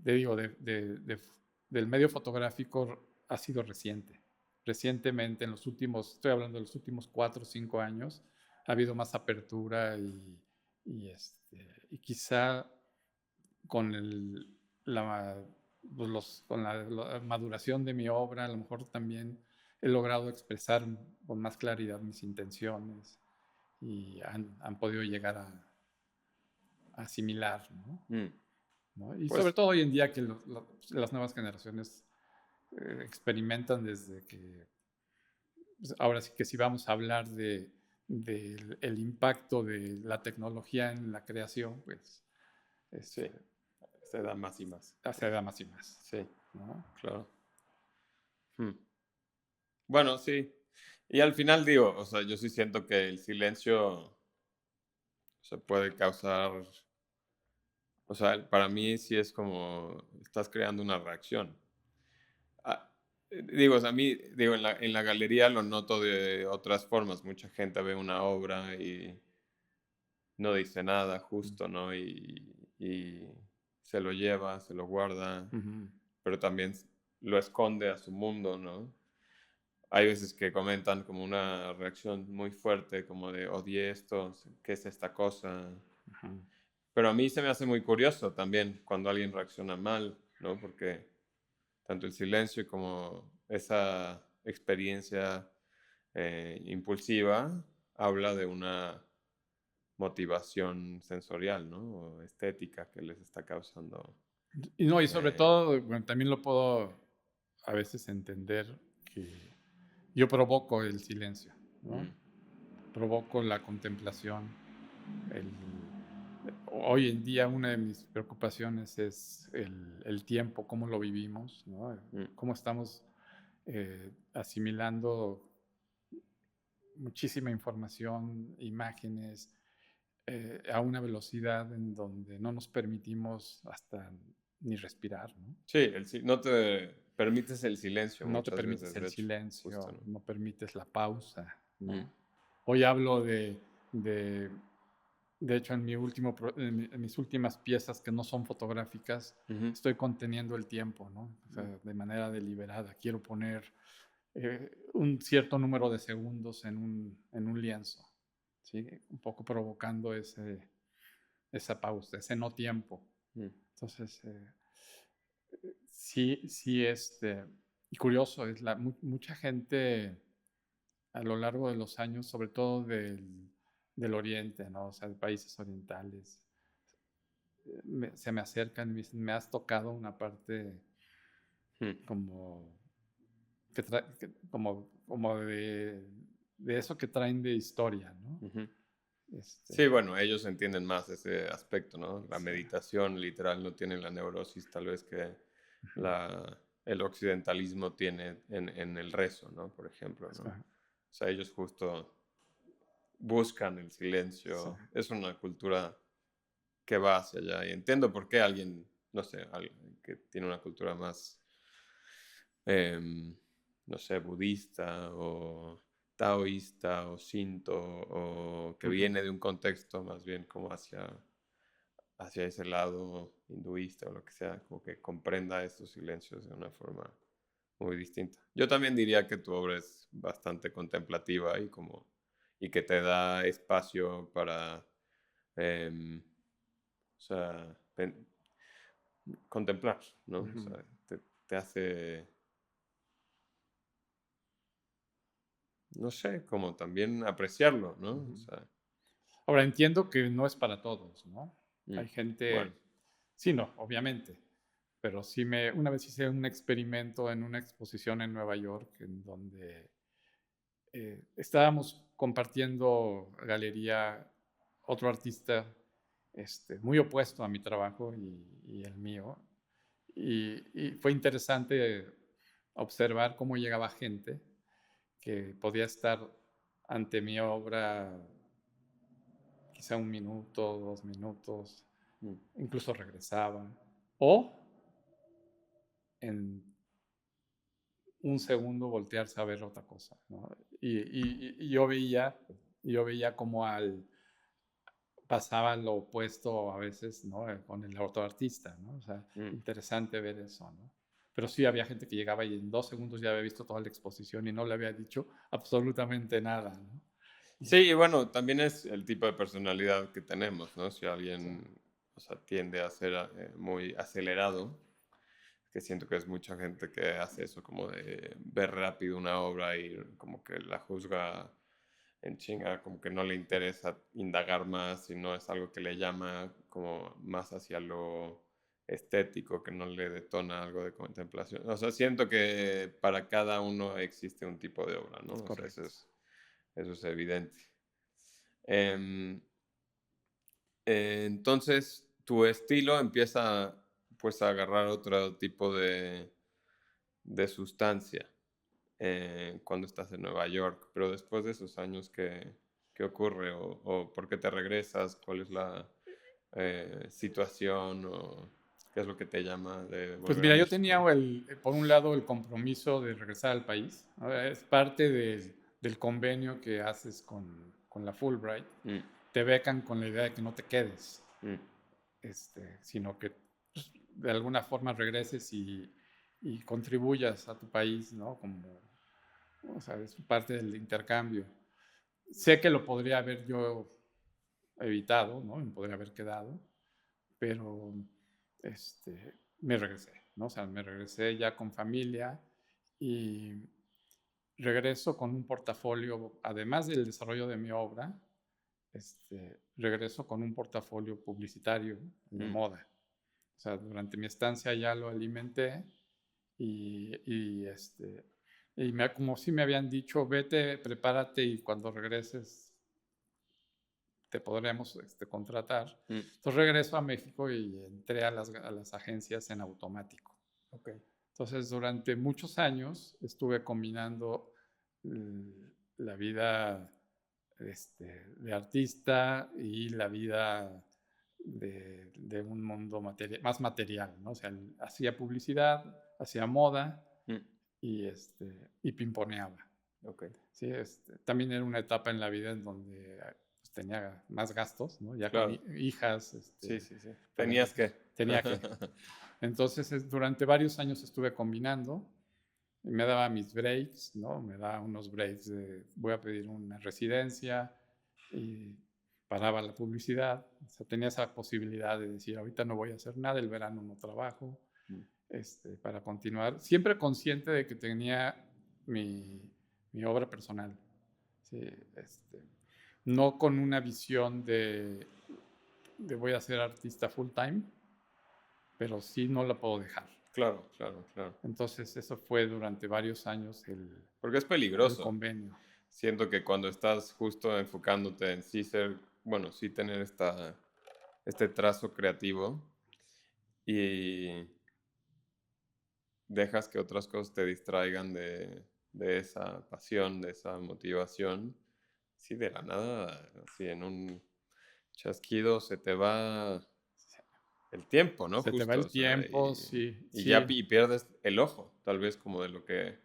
Te digo, del medio fotográfico ha sido reciente. Recientemente, estoy hablando de los últimos 4 o 5 años, ha habido más apertura y quizá con la, pues con la maduración de mi obra, a lo mejor también he logrado expresar con más claridad mis intenciones y han podido llegar a asimilar, ¿no? Mm. ¿No? Y sobre Pues todo hoy en día que las nuevas generaciones experimentan desde que, pues, ahora sí que si vamos a hablar del el impacto de la tecnología en la creación, pues sí, se da más y más. se da más y más, Sí, ¿no? claro. Mm. Bueno, sí. Y al final digo, o sea, yo sí siento que el silencio se puede causar, o sea, para mí sí es como estás creando una reacción. Ah, digo, o sea, a mí, digo, en la galería lo noto de otras formas. Mucha gente ve una obra y no dice nada justo, ¿no? Y se lo lleva, se lo guarda, Ujú. pero también lo esconde a su mundo, ¿no? Hay veces que comentan como una reacción muy fuerte, como de odié esto, ¿qué es esta cosa? Ujú. Pero a mí se me hace muy curioso también cuando alguien reacciona mal, ¿no? Porque tanto el silencio como esa experiencia impulsiva habla de una motivación sensorial, ¿no? O estética que les está causando. Y no, y sobre eh, todo, bueno, también lo puedo a veces entender que yo provoco el silencio, ¿no? mm, Provoco la contemplación. El, hoy en día una de mis preocupaciones es el tiempo, cómo lo vivimos, ¿no? mm. Cómo estamos asimilando muchísima información, imágenes, a una velocidad en donde no nos permitimos hasta ni respirar, ¿no? Sí, no te permites el silencio No te muchas permites veces, el de hecho, justo, silencio, ¿no? no permites la pausa, Mm, ¿no? Hoy hablo de, de hecho, en, en mis últimas piezas que no son fotográficas, ujú, estoy conteniendo el tiempo, ¿no? O sea, mm. de manera deliberada. Quiero poner un cierto número de segundos en un lienzo, ¿sí? Un poco provocando esa pausa, ese no tiempo. Mm, Entonces, sí, sí, y curioso, mucha gente a lo largo de los años, sobre todo del Oriente, ¿no? O sea, de países orientales, se me acercan y me dicen, me has tocado una parte mm, como, como de eso que traen de historia, ¿no? ujú. Este, Sí, bueno, ellos entienden más ese aspecto, ¿no? La sí, meditación literal no tiene la neurosis tal vez que ujú, el occidentalismo tiene en el rezo, ¿no? Por ejemplo, ¿no? sí, O sea, ellos justo buscan el sí. silencio. Es una cultura que va hacia allá. Y entiendo por qué alguien, no sé, alguien que tiene una cultura más, em, no sé, budista o taoísta o shinto o que Ujú. viene de un contexto más bien como hacia ese lado hinduista o lo que sea, como que comprenda estos silencios de una forma muy distinta. Yo también diría que tu obra es bastante contemplativa y que te da espacio para em, o sea, contemplar, ¿no? O Ujú, sea, te hace, no sé, como también apreciarlo, ¿no? O ujú. sea, Ahora entiendo que no es para todos, ¿no? mm, Hay bueno, gente, sí, no, obviamente, pero sí una vez hice un experimento en una exposición en Nueva York en donde estábamos compartiendo galería otro artista muy opuesto a mi trabajo y el mío. Y fue interesante observar cómo llegaba gente que podía estar ante mi obra quizá un minuto, 2 minutos, mm, incluso regresaba. O en un segundo voltearse a ver otra cosa, ¿no? Y yo veía como pasaba lo opuesto a veces, ¿no? Con el otro artista, ¿no? O sea, mm. interesante ver eso, ¿no? Pero sí había gente que llegaba y en 2 segundos ya había visto toda la exposición y no le había dicho absolutamente nada, ¿no? Sí, y bueno, también es el tipo de personalidad que tenemos, ¿no? Si Sí, alguien, o sea, tiende a ser muy acelerado, que siento que es mucha gente que hace eso, como de ver rápido una obra y como que la juzga en chinga, como que no le interesa indagar más y no es algo que le llama como más hacia lo estético, que no le detona algo de contemplación. O sea, siento que para cada uno existe un tipo de obra, ¿no? es O sea, correcto. eso es evidente. Em, entonces, tu estilo empieza pues a agarrar otro tipo de sustancia cuando estás en Nueva York, pero después de esos años, ¿qué ocurre? O por qué te regresas? ¿Cuál es la situación? ¿O qué es lo que te llama de Pues volver a mira, yo tenía México? por un lado el compromiso de regresar al país. Es parte del convenio que haces con la Fulbright. Mm, Te becan con la idea de que no te quedes, mm, sino que pues, de alguna forma regreses y contribuyas a tu país, ¿no? Como, o sea, es parte del intercambio. Sé que lo podría haber yo evitado, ¿no? Me podría haber quedado, pero me regresé, ¿no? O sea, me regresé ya con familia y regreso con un portafolio, además del desarrollo de mi obra, regreso con un portafolio publicitario de mm. moda. O sea, durante mi estancia ya lo alimenté y, y, este, como si me habían dicho, vete, prepárate y cuando regreses te podremos contratar. Mm, Entonces regreso a México y entré a las agencias en automático. ok. Entonces durante muchos años estuve combinando la vida de artista y la vida de un mundo más material, ¿no? O sea, hacía publicidad, hacía moda Mm, y pimponeaba. ok. Sí, también era una etapa en la vida en donde pues, tenía más gastos, ¿no? Ya con Claro. hijas, Sí, sí, sí. para Tenías que. tenía que. Entonces, durante varios años estuve combinando y me daba mis breaks, ¿no? Me daba unos breaks de voy a pedir una residencia y paraba la publicidad. O sea, tenía esa posibilidad de decir, ahorita no voy a hacer nada, el verano no trabajo, Mm, para continuar. Siempre consciente de que tenía mi, mi obra personal. Sí, no con una visión de voy a ser artista full time, pero sí no la puedo dejar. claro, claro, claro. Entonces eso fue durante varios años Porque es el peligroso. convenio. Siento que cuando estás justo enfocándote en sí ser, bueno, sí tener este trazo creativo y dejas que otras cosas te distraigan de esa pasión, de esa motivación, sí, de la nada, así en un chasquido se te va el tiempo, ¿no? Se te va Justo, el o sea, tiempo, sí, y ya sí. y pierdes el ojo, tal vez como de lo que,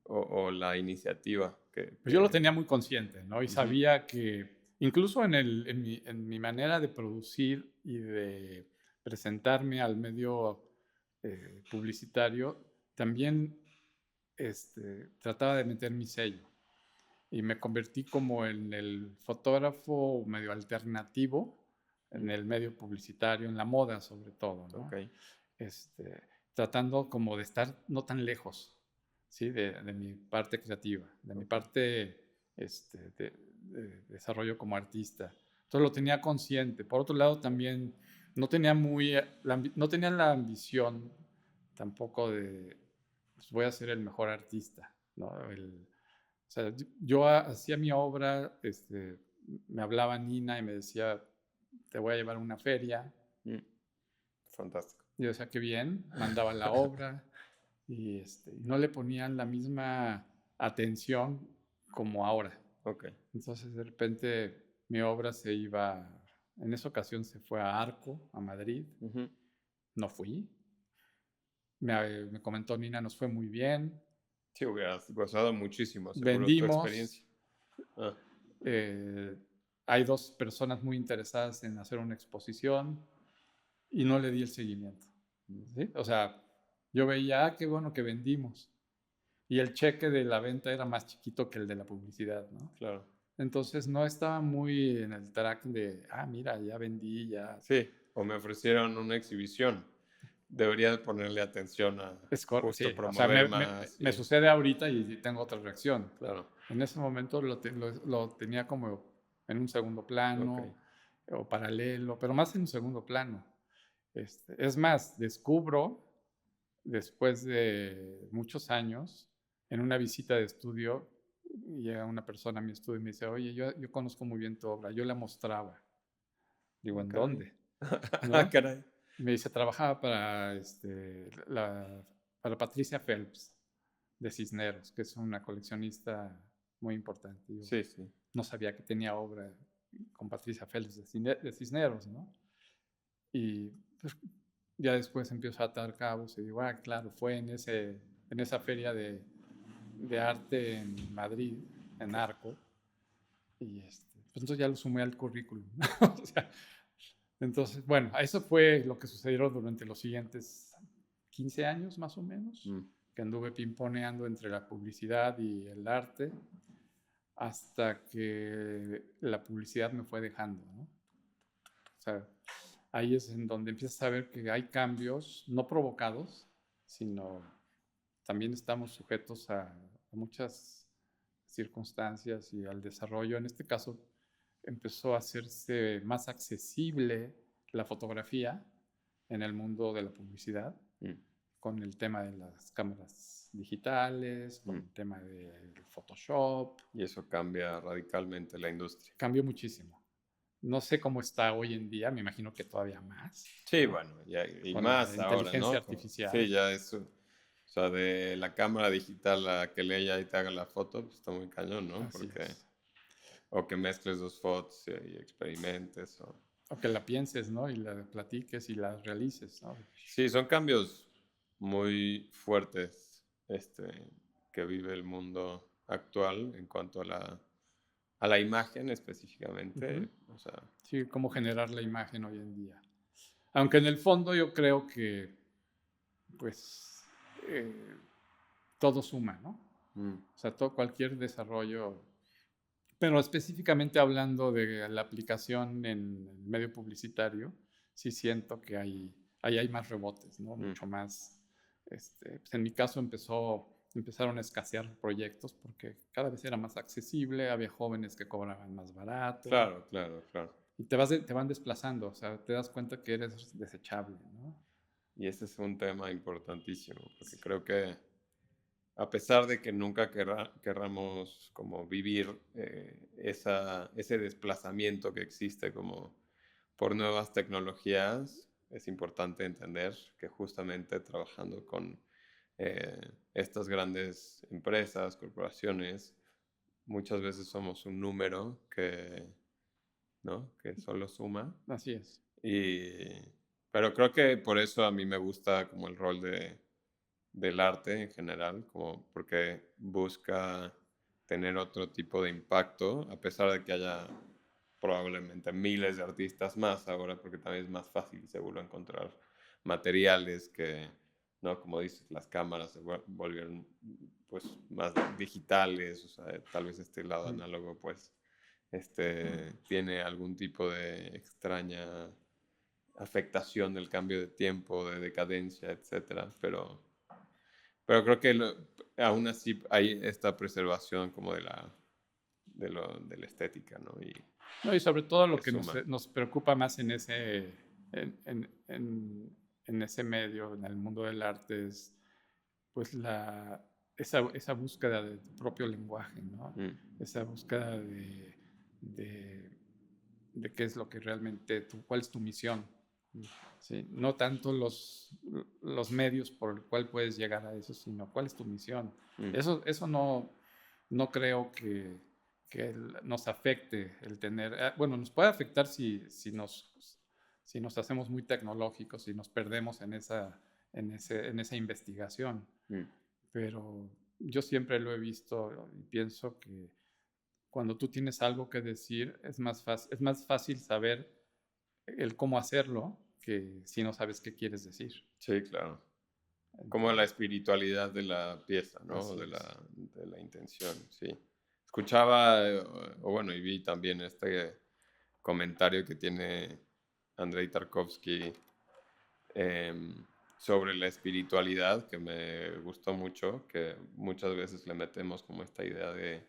o la iniciativa Pues yo lo tenía muy consciente, ¿no? Y Ujú, sabía que incluso en mi manera de producir y de presentarme al medio publicitario, también trataba de meter mi sello. Y me convertí como en el fotógrafo medio alternativo en mm, el medio publicitario, en la moda sobre todo, ok, ¿no? Tratando como de estar no tan lejos, ¿sí? De mi parte creativa, de mi ok, parte de desarrollo como artista. Entonces lo tenía consciente. Por otro lado, también no tenía la ambición tampoco de pues, voy a ser el mejor artista, ¿no? O sea, yo hacía mi obra, me hablaba Nina y me decía, te voy a llevar a una feria. mm, fantástico. Yo decía, qué bien, mandaba la obra y no le ponían la misma atención como ahora. Ok, Entonces, de repente, mi obra en esa ocasión se fue a Arco, a Madrid. ujú. No fui. Me comentó Nina, nos fue muy bien. Sí, hubieras gozado muchísimo, seguro, tu Vendimos. experiencia. Ah, eh, Hay dos personas muy interesadas en hacer una exposición y no le di el seguimiento. ¿Sí? O sea, yo veía, qué bueno que vendimos. Y el cheque de la venta era más chiquito que el de la publicidad, ¿no? claro. Entonces no estaba muy en el track de, mira, ya vendí, ya. Sí, o me ofrecieron una exhibición. Debería de ponerle atención a justo Sí, o sea, promover más me y sucede ahorita y tengo otra reacción. claro, En ese momento lo tenía como en un segundo ok. plano o paralelo, pero más en un segundo plano. Es más, descubro después de muchos años, en una visita de estudio, llega una persona a mi estudio y me dice, oye, yo conozco muy bien tu obra, yo la mostraba. Digo, Ah, ¿en caray. dónde? Ah, ¿No? caray. Me dice, trabajaba para Patricia Phelps de Cisneros, que es una coleccionista muy importante. Yo Sí, sí. no sabía que tenía obra con Patricia Phelps de Cisneros, ¿no? Y pues, ya después empiezo a atar cabos y digo, claro, fue en esa feria de arte en Madrid, en Arco, y pues entonces ya lo sumé al currículum. O sea, entonces, bueno, eso fue lo que sucedió durante los siguientes 15 años más o menos, Mm, que anduve pimponeando entre la publicidad y el arte, hasta que la publicidad me fue dejando, ¿no? O sea, ahí es en donde empiezas a ver que hay cambios no provocados, sino también estamos sujetos a muchas circunstancias y al desarrollo. En este caso, empezó a hacerse más accesible la fotografía en el mundo de la publicidad, mm, con el tema de las cámaras digitales, con mm. el tema del Photoshop. Y eso cambia radicalmente la industria. Cambió muchísimo. No sé cómo está hoy en día, me imagino que todavía más, Sí, ¿no? bueno, y Con la más ahora, inteligencia ¿no? artificial. Sí, ya eso. O sea, de la cámara digital a que ella y te haga la foto, pues está muy cañón, ¿no? Así Porque, es. o que mezcles dos fotos y experimentes. O que la pienses, ¿no? Y la platiques y la realices, ¿no? Sí, son cambios muy fuertes que vive el mundo actual en cuanto a la imagen Ujú. específicamente. O sea, Sí, cómo generar la imagen hoy en día. Aunque en el fondo yo creo que, pues, todo suma, ¿no? mm, O sea, cualquier desarrollo, pero específicamente hablando de la aplicación en el medio publicitario, sí siento que ahí hay más rebotes, ¿no? mm. Mucho más. Pues en mi caso empezaron a escasear proyectos porque cada vez era más accesible, había jóvenes que cobraban más barato Claro, claro, claro. y te van desplazando, o sea, te das cuenta que eres desechable, ¿no? Y ese es un tema importantísimo, porque creo que a pesar de que nunca querramos como vivir ese desplazamiento que existe como por nuevas tecnologías, es importante entender que justamente trabajando con estas grandes empresas, corporaciones, muchas veces somos un número ¿no? que solo suma. Así es. Y, pero creo que por eso a mí me gusta como el rol del arte en general, como porque busca tener otro tipo de impacto, a pesar de que haya probablemente miles de artistas más ahora, porque también es más fácil seguro encontrar materiales que, ¿no? Como dices, las cámaras se volvieron pues más digitales, o sea, tal vez este lado Mm. análogo pues tiene algún tipo de extraña afectación del cambio de tiempo, de decadencia, etcétera, pero creo que aún así hay esta preservación como de la estética, ¿no? Y No, y sobre todo lo que que suma. nos preocupa más en, en- en- en ese medio, en el mundo del arte, es pues esa búsqueda de tu propio lenguaje, ¿no? Mm, Esa búsqueda de, de qué es lo que realmente, cuál es tu misión, mm, ¿sí? No tanto los medios por el cual puedes llegar a eso, sino cuál es tu misión. mm, Eso no creo que nos afecte el tener, bueno, nos puede afectar si nos hacemos muy tecnológicos, si nos perdemos en esa investigación, mm. pero yo siempre lo he visto y pienso que cuando tú tienes algo que decir, es más fácil saber el cómo hacerlo que si no sabes qué quieres decir. Sí, claro. Como la Entonces, espiritualidad de la pieza, ¿no? así es. De la intención, sí. escuchaba, o bueno, y vi también este comentario que tiene Andrei Tarkovsky em, sobre la espiritualidad, que me gustó mucho, que muchas veces le metemos como esta idea de,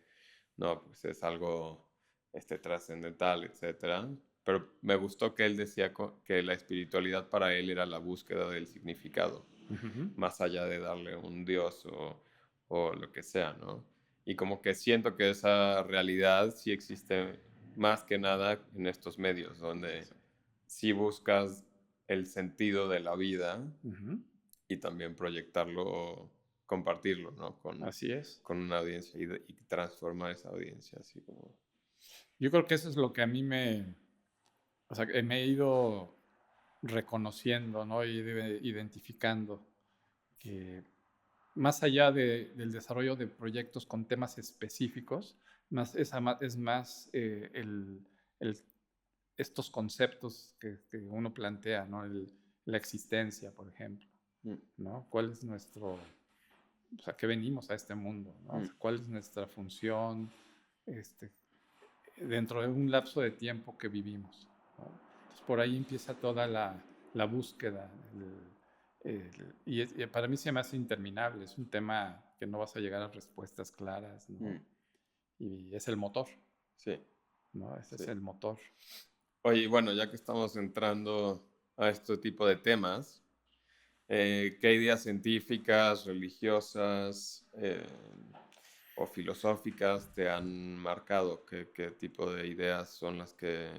no, pues es algo trascendental, etcétera. Pero me gustó que él decía que la espiritualidad para él era la búsqueda del significado, Ujú. más allá de darle un dios o lo que sea, ¿no? Y como que siento que esa realidad sí existe más que nada en estos medios, donde Sí. si buscas el sentido de la vida Ujú. y también proyectarlo, compartirlo, ¿no? Así es. Con una audiencia y transformar esa audiencia, así como... Yo creo que eso es lo que a mí o sea, que me he ido reconociendo, ¿no? Y identificando que más allá del desarrollo de proyectos con temas específicos, es más el- estos conceptos que uno plantea, ¿no? La existencia, por ejemplo, Mm, ¿no? ¿Cuál es nuestro, o sea, qué venimos a este mundo, ¿no? O mm, sea, ¿cuál es nuestra función este, dentro de un lapso de tiempo que vivimos, ¿no? Entonces, por ahí empieza toda la búsqueda. Y para mí se me hace interminable, es un tema que no vas a llegar a respuestas claras, ¿no? mm, Y es el motor, sí, ¿no? Ese es sí. el motor. Oye, y bueno, ya que estamos entrando a este tipo de temas, ¿qué ideas científicas, religiosas o filosóficas te han marcado? ¿Qué tipo de ideas son las que,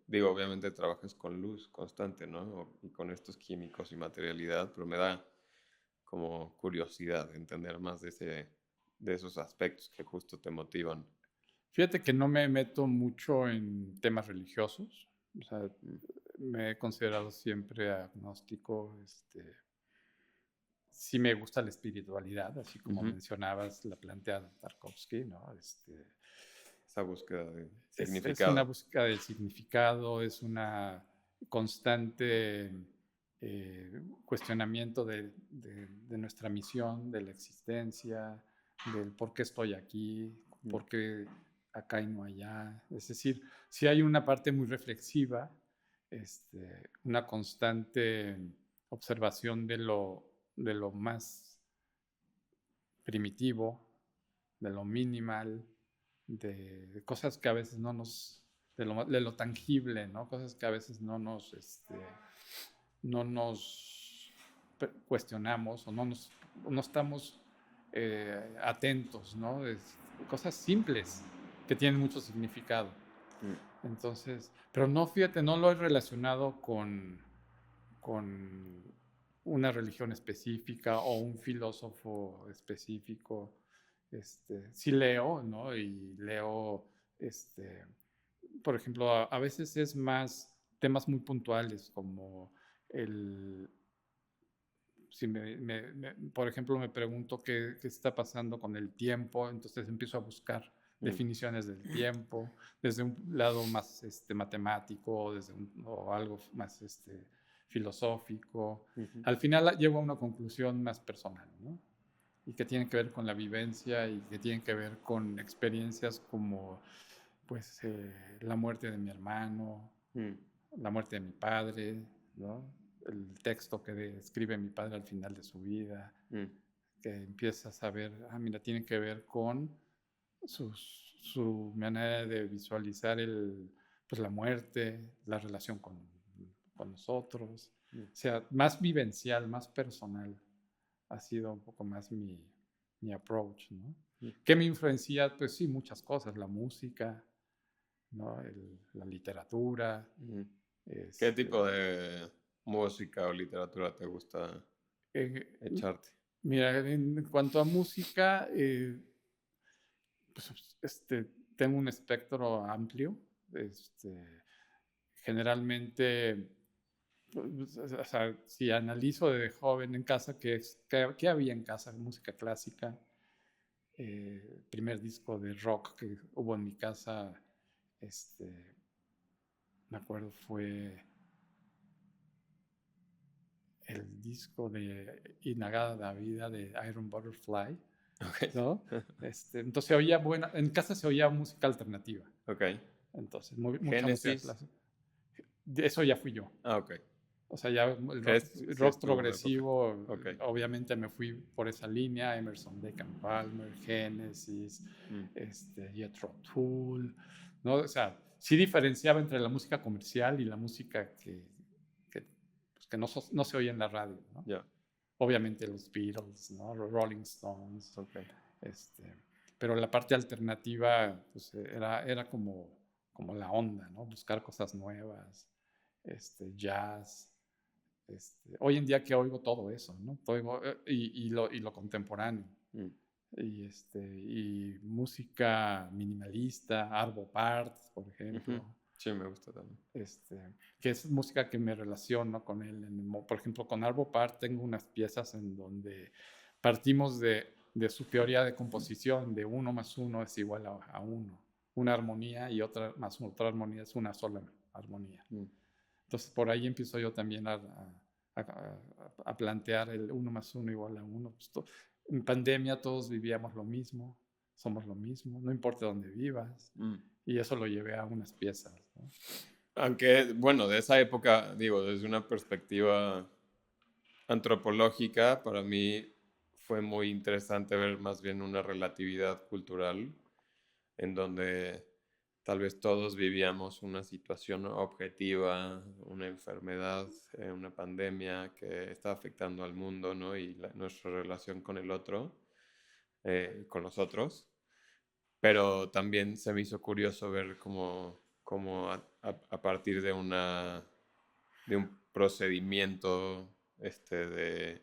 digo, obviamente trabajas con luz constante, ¿no? Y con estos químicos y materialidad, pero me da como curiosidad entender más de esos aspectos que justo te motivan. Fíjate que no me meto mucho en temas religiosos, o sea, Mm, me he considerado siempre agnóstico, sí me gusta la espiritualidad, así como ujú. mencionabas, la plantea Tarkovsky, ¿no? Esa búsqueda de Es una significado. búsqueda del significado, es una constante cuestionamiento de nuestra misión, de la existencia, del por qué estoy aquí, Mm, por qué acá y no allá. Es decir, si hay una parte muy reflexiva, una constante observación de lo más primitivo, de lo minimal, de cosas que a veces no nos, de lo tangible, ¿no? Cosas que a veces no nos cuestionamos o no estamos atentos, ¿no? Cosas simples que tienen mucho significado. mm, Entonces, pero no, fíjate, no lo he relacionado con una religión específica o un filósofo específico. Sí leo, ¿no? Y leo, este, por ejemplo, a veces es más temas muy puntuales como el, si por ejemplo, me pregunto qué está pasando con el tiempo, entonces empiezo a buscar mm, definiciones del tiempo desde un lado más matemático, o algo más filosófico. ujú, Al final llego a una conclusión más personal, ¿no? Y que tiene que ver con la vivencia y que tiene que ver con experiencias como pues la muerte de mi hermano, mm, la muerte de mi padre, ¿no? El texto que escribe mi padre al final de su vida, mm, que empiezas a ver, mira, tiene que ver con su manera de visualizar pues la muerte, la relación con nosotros. mm, O sea, más vivencial, más personal ha sido un poco más mi approach, ¿no? mm, ¿Qué me influencia? Pues sí, muchas cosas, la música, ¿no? La literatura, mm. ¿Qué este, tipo de música o literatura te gusta eh, echarte? mira, en cuanto a música, pues, tengo un espectro amplio. Generalmente, pues, o sea, si analizo de joven en casa, ¿qué había en casa? Música clásica. El primer disco de rock que hubo en mi casa, este, me acuerdo, fue el disco de Inagada da Vida de Iron Butterfly. Ok. ¿no? Entonces se oía buena, en casa se oía música alternativa, Ok. entonces mucha música Génesis. clásica. De eso ya fui yo. Ah, ok. O sea, ya el rock, Génesis sí rock es tu época. progresivo, Ok. obviamente me fui por esa línea, Emerson, Lake and Palmer, Genesis, Mm, Jethro Tull, ¿no? O sea, sí diferenciaba entre la música comercial y la música que, pues, que no se oye en la radio, ¿no? ya. Obviamente los Beatles, ¿no? Los Rolling Stones, Ok. este, pero la parte alternativa pues, era como la onda, ¿no? Buscar cosas nuevas, jazz. Hoy en día que oigo todo eso, ¿no? Oigo, y lo contemporáneo. Mm, Y música minimalista, Arvo Part, por ujú. ejemplo. Sí, me gusta también. Que es música que me relaciono con él. Por ejemplo, con Arvo Part tengo unas piezas en donde partimos de su teoría de composición, de 1 más 1 es igual a 1. Una armonía y otra más otra armonía es una sola armonía. Mm, Entonces, por ahí empiezo yo también a plantear el 1 más 1 igual a 1. Pues en pandemia todos vivíamos lo mismo, somos lo mismo, no importa dónde vivas. mm. Y eso lo llevé a unas piezas, ¿no? Aunque, bueno, de esa época, digo, desde una perspectiva antropológica, para mí fue muy interesante ver más bien una relatividad cultural en donde tal vez todos vivíamos una situación objetiva, una enfermedad, una pandemia que está afectando al mundo, ¿no? Y nuestra relación con el otro, con los otros. Pero también se me hizo curioso ver cómo a partir de un procedimiento de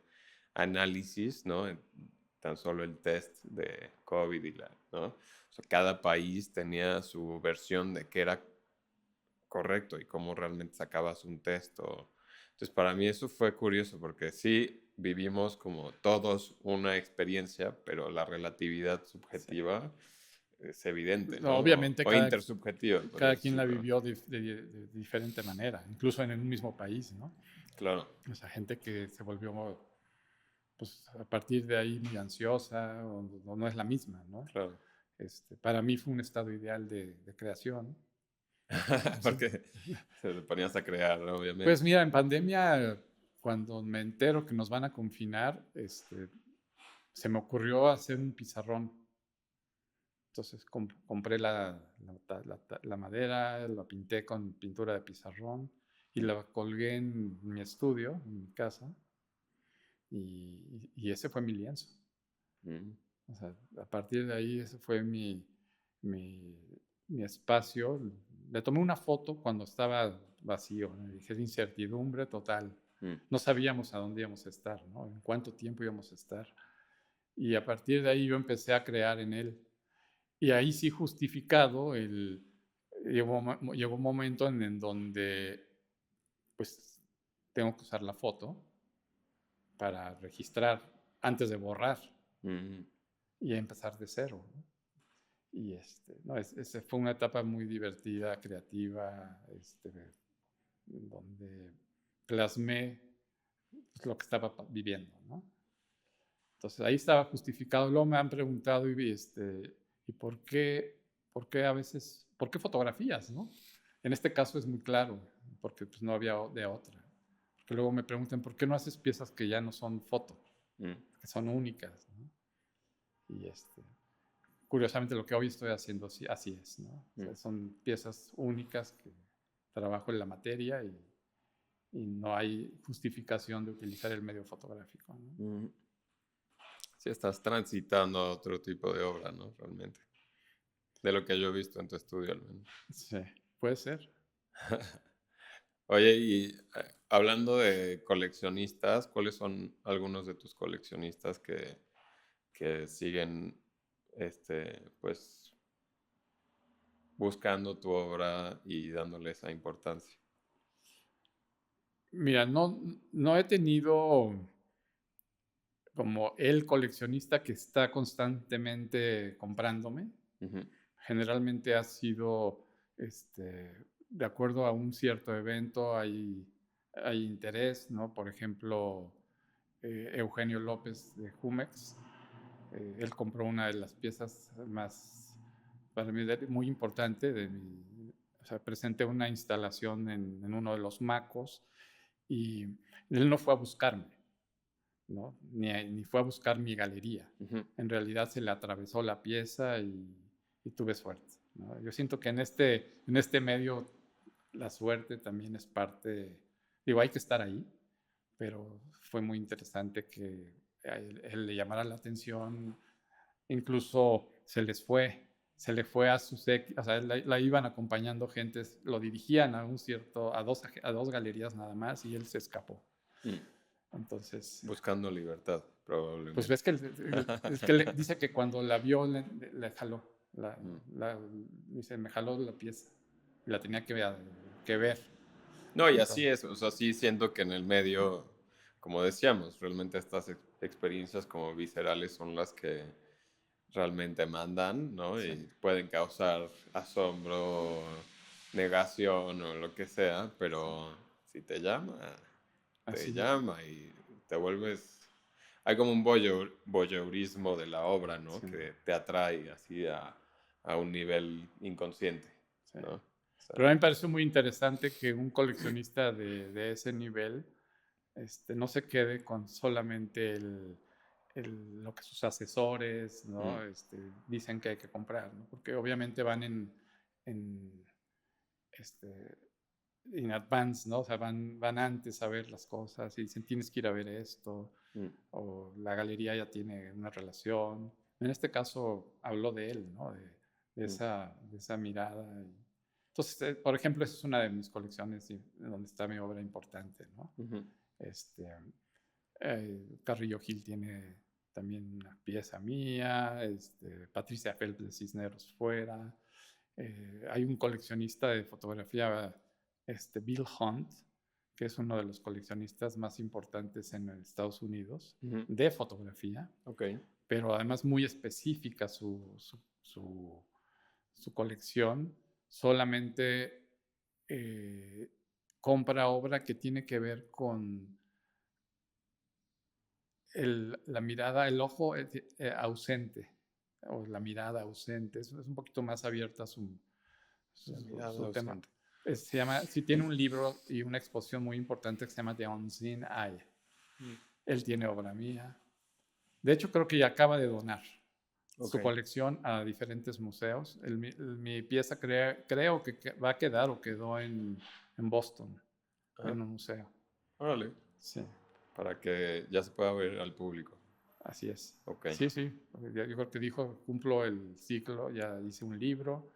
análisis, ¿no? Tan solo el test de COVID ¿no? O sea, cada país tenía su versión de qué era correcto y cómo realmente sacabas un test. Entonces, para mí eso fue curioso porque sí vivimos como todos una experiencia, pero la relatividad Sí. subjetiva es evidente, No, ¿no? obviamente O intersubjetiva, podría cada quien la decirlo. vivió de diferente manera, incluso en un mismo país, ¿no? Claro, O sea, gente que se volvió, pues a partir de ahí muy ansiosa o no es la misma, ¿no? claro. Para mí fue un estado ideal de creación. Sí. Porque se te ponías a crear, Pues obviamente. mira, en pandemia, cuando me entero que nos van a confinar, se me ocurrió hacer un pizarrón. Entonces compré la madera, la pinté con pintura de pizarrón y Mm, la colgué en mi estudio, en mi casa, y ese fue mi lienzo. mm, O sea, a partir de ahí ese fue mi, mi espacio. Le tomé una foto cuando estaba vacío, ¿no? Dije, incertidumbre total. mm, No sabíamos a dónde íbamos a estar, ¿no? En cuánto tiempo íbamos a estar. Y a partir de ahí yo empecé a crear en él. Y ahí sí justificado, llegó un momento en donde pues tengo que usar la foto para registrar antes de borrar mm. y empezar de cero, ¿no? Y no, ese fue una etapa muy divertida, creativa, donde plasmé pues, lo que estaba viviendo, ¿no? Entonces ahí estaba justificado. Luego me han preguntado, ¿y por qué a veces, por qué fotografías, no? En este caso es muy claro, porque pues, no había de otra. Porque luego me preguntan, ¿por qué no haces piezas que ya no son foto, Mm, que son únicas, ¿no? Y curiosamente lo que hoy estoy haciendo así es, ¿no? O sea, mm, son piezas únicas que trabajo en la materia y no hay justificación de utilizar el medio fotográfico, ¿no? mm. Sí, estás transitando a otro tipo de obra, ¿no? Realmente. De lo que yo he visto en tu estudio, al menos. Sí, puede ser. Oye, y hablando de coleccionistas, ¿cuáles son algunos de tus coleccionistas que siguen, pues, buscando tu obra y dándole esa importancia? Mira, no he tenido como el coleccionista que está constantemente comprándome. Ujú, Generalmente ha sido de acuerdo a un cierto evento, hay interés, ¿no? Por ejemplo, Eugenio López de Jumex Él compró una de las piezas más, para mí, muy importante de mi, o sea, presenté una instalación en uno de los macos y él no fue a buscarme, ¿no? Ni fue a buscar mi galería. Ujú. En realidad se le atravesó la pieza y tuve suerte, ¿no? Yo siento que en este medio la suerte también es parte, digo, hay que estar ahí, pero fue muy interesante que a él le llamara la atención, incluso se le fue a sus, o sea, la iban acompañando gentes, lo dirigían a un cierto, a dos galerías nada más y él se escapó. Mm. Entonces, Buscando libertad, pues probablemente. ves que, es que dice que cuando la vio le jaló, Mm. dice, me jaló la pieza, y la tenía que ver. No, y así Entonces, es, o sea, sí siento que en el medio, como decíamos, realmente estas experiencias como viscerales son las que realmente mandan, ¿no? sí, Y pueden causar asombro, negación o lo que sea, sí, pero si te así, llama y te vuelves... Hay como un voyeurismo de la obra, ¿no? sí, Que te atrae así a un nivel inconsciente, sí. ¿no? O Pero a sea, mí me pareció muy interesante que un coleccionista de ese nivel no se quede con solamente lo que sus asesores, mm, ¿no? Dicen que hay que comprar, ¿no? Porque obviamente van en, este, en advance, ¿no? O sea, van antes a ver las cosas y dicen, tienes que ir a ver esto, mm, o la galería ya tiene una relación. En este caso habló de él, ¿no? mm, De esa mirada. Entonces, por ejemplo, esa es una de mis colecciones donde está mi obra importante, ¿no? ujú. Este, Carrillo Gil tiene también una pieza mía, Patricia Phelps de Cisneros fuera. Hay un coleccionista de fotografía, Bill Hunt, que es uno de los coleccionistas más importantes en Estados Unidos Ujú. de fotografía, Ok. pero además muy específica su colección. Solamente compra obra que tiene que ver con la mirada, el ojo ausente, o la mirada ausente. Es un poquito más abierta La mirada su tema. ausente. Se llama, sí tiene un libro y una exposición muy importante que se llama The Unseen Eye. Mm. Él tiene obra mía. De hecho, creo que ya acaba de donar Ok. su colección a diferentes museos. Mi pieza creo que va a quedar o quedó en Boston, Ajá. en un museo. Órale. Sí, Para que ya se pueda ver al público. así es. Ok. Sí, sí. Yo creo que dijo, cumplo el ciclo, ya hice un libro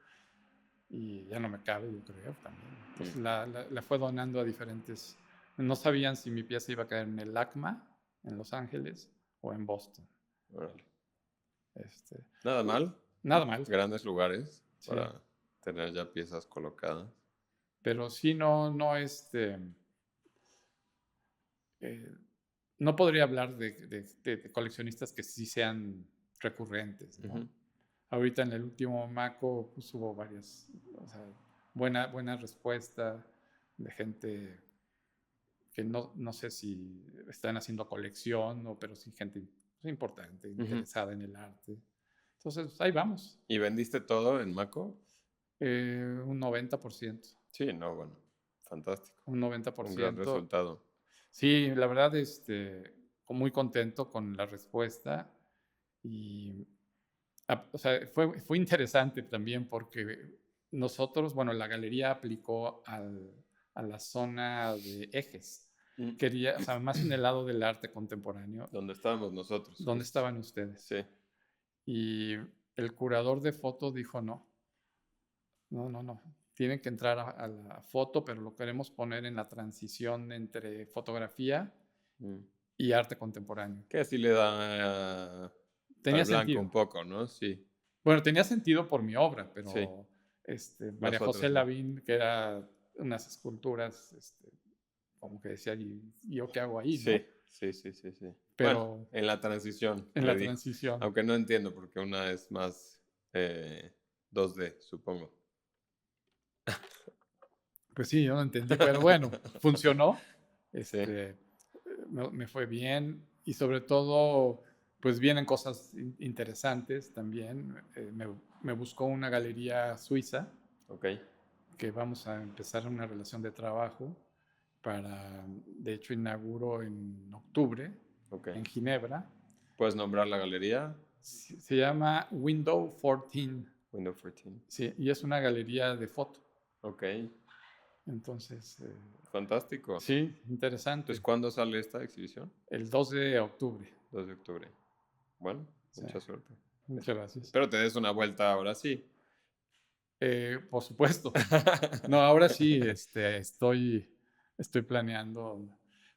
y ya no me cabe, yo creo también. Entonces Mm. la fue donando a diferentes. No sabían si mi pieza iba a caer en el ACMA, en Los Ángeles, o en Boston. Órale. Este, Nada mal. nada mal, Grandes lugares sí. para tener ya piezas colocadas. Pero sí, no, eh, no podría hablar de coleccionistas que sí sean recurrentes, ¿no? Ujú. Ahorita en el último Maco pues, hubo varias, o sea, buena respuesta de gente que no sé si están haciendo colección, pero sí gente pues, importante, Ujú. interesada en el arte. Entonces, ahí vamos, ¿Y vendiste todo en Maco? un 90%, Sí, no, bueno. Fantástico. un Un gran 90%. resultado. Sí, la verdad, muy contento con la respuesta y, o sea, fue interesante también porque nosotros, bueno, la galería aplicó a la zona de ejes. Mm. Quería, o sea, más en el lado del arte contemporáneo, Donde estábamos nosotros, ¿dónde justo. estaban ustedes? Sí. Y el curador de foto dijo, no, tienen que entrar a la foto, pero lo queremos poner en la transición entre fotografía Mm. y arte contemporáneo. Que así le da al Tenía blanco sentido. un poco, ¿no? Sí. Bueno, tenía sentido por mi obra, Sí. pero María Las José otras no. Lavín, que era unas esculturas, como que decía, ¿y yo qué hago ahí, Sí, no? sí, sí, sí, sí. Bueno, Pero en la transición, en le la dijo. transición, Aunque no entiendo porque una es más 2D, supongo. pues sí, yo no entendí, pero bueno, funcionó, Sí. me fue bien y sobre todo pues vienen cosas interesantes también. Me buscó una galería suiza Ok, que vamos a empezar una relación de trabajo de hecho, inauguro en octubre ok. en Ginebra. ¿Puedes nombrar la galería? Se llama Window 14, Window 14. sí, y es una galería de foto. Ok, Entonces, fantástico. sí, interesante. Entonces, ¿cuándo sale esta exhibición? El 2 de octubre. 2 de octubre. Bueno, Sí, mucha suerte. muchas gracias. Espero te des una vuelta ahora sí. Por supuesto. No, ahora sí, estoy planeando.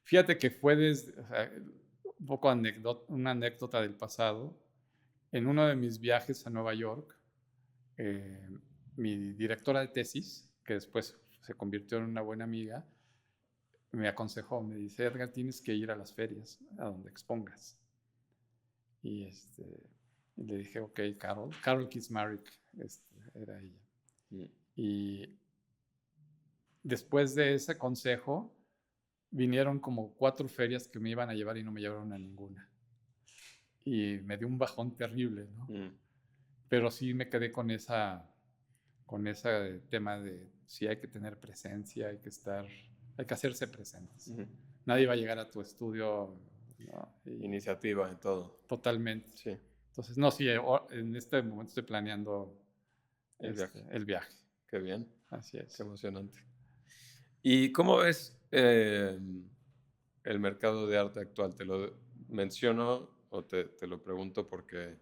Fíjate que fue o sea, un poco una anécdota del pasado. En uno de mis viajes a Nueva York, eh, mi directora de tesis, que después se convirtió en una buena amiga, me aconsejó, me dice, Edgar, tienes que ir a las ferias, a donde expongas. Y, y le dije, ok, Carol Kismarik, era ella. Mm. Y después de ese consejo, vinieron como 4 ferias que me iban a llevar y no me llevaron a ninguna. Y me dio un bajón terrible, ¿no? Mm. Pero sí me quedé con ese tema de sí hay que tener presencia, hay que hacerse presentes. Ujú. Nadie va a llegar a tu estudio, ¿no? Iniciativa en todo. Totalmente. Sí, Entonces, no, sí, en este momento estoy planeando el viaje. el viaje. Qué bien, Así qué es. emocionante. ¿Y cómo ves el mercado de arte actual? Te lo menciono o te lo pregunto porque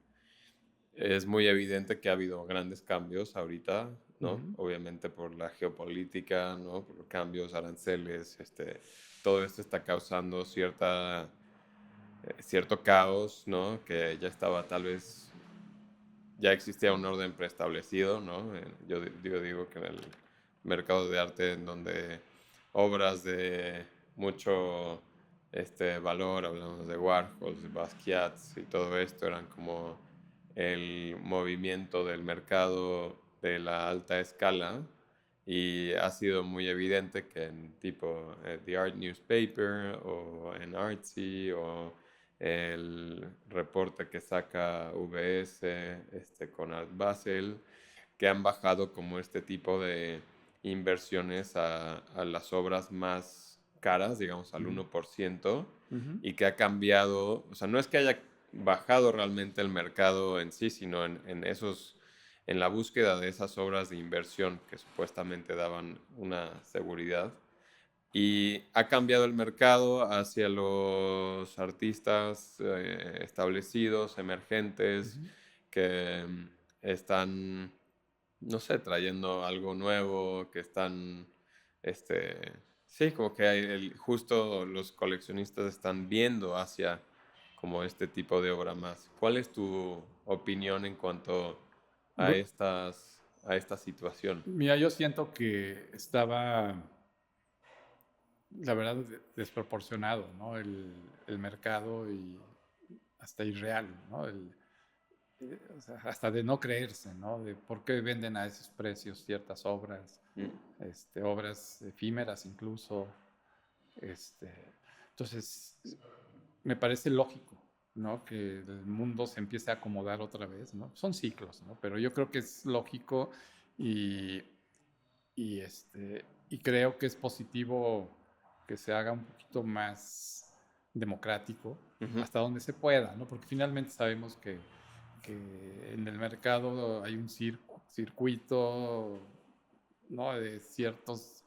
es muy evidente que ha habido grandes cambios ahorita, ¿no? Ujú. Obviamente por la geopolítica, ¿no? Por cambios, aranceles, todo esto está causando cierto caos, ¿no? Que ya estaba tal vez, ya existía un orden preestablecido, ¿no? Yo digo que en el mercado de arte en donde obras de mucho valor, hablamos de Warhol, de Basquiat y todo esto, eran como el movimiento del mercado de la alta escala y ha sido muy evidente que en tipo The Art Newspaper o en Artsy o el reporte que saca VS con Art Basel, que han bajado como este tipo de inversiones a las obras más caras, digamos al 1%, Uh-huh. y que ha cambiado, o sea, no es que haya bajado realmente el mercado en sí, sino en la búsqueda de esas obras de inversión que supuestamente daban una seguridad. Y ha cambiado el mercado hacia los artistas establecidos, emergentes, Uh-huh. que están, no sé, trayendo algo nuevo, que están, sí, como que justo los coleccionistas están viendo hacia como este tipo de obra más. ¿Cuál es tu opinión en cuanto a esta situación? Mira, yo siento que estaba, la verdad, desproporcionado, ¿no? El mercado y hasta irreal, ¿no? O sea, hasta de no creerse, ¿no? De por qué venden a esos precios ciertas obras, Mm. obras efímeras incluso. Este, entonces, me parece lógico, ¿no? Que el mundo se empiece a acomodar otra vez, ¿no? Son ciclos, ¿no? Pero yo creo que es lógico y, y, y creo que es positivo que se haga un poquito más democrático Ujú. hasta donde se pueda, ¿no? Porque finalmente sabemos que en el mercado hay un circuito, ¿no? De ciertas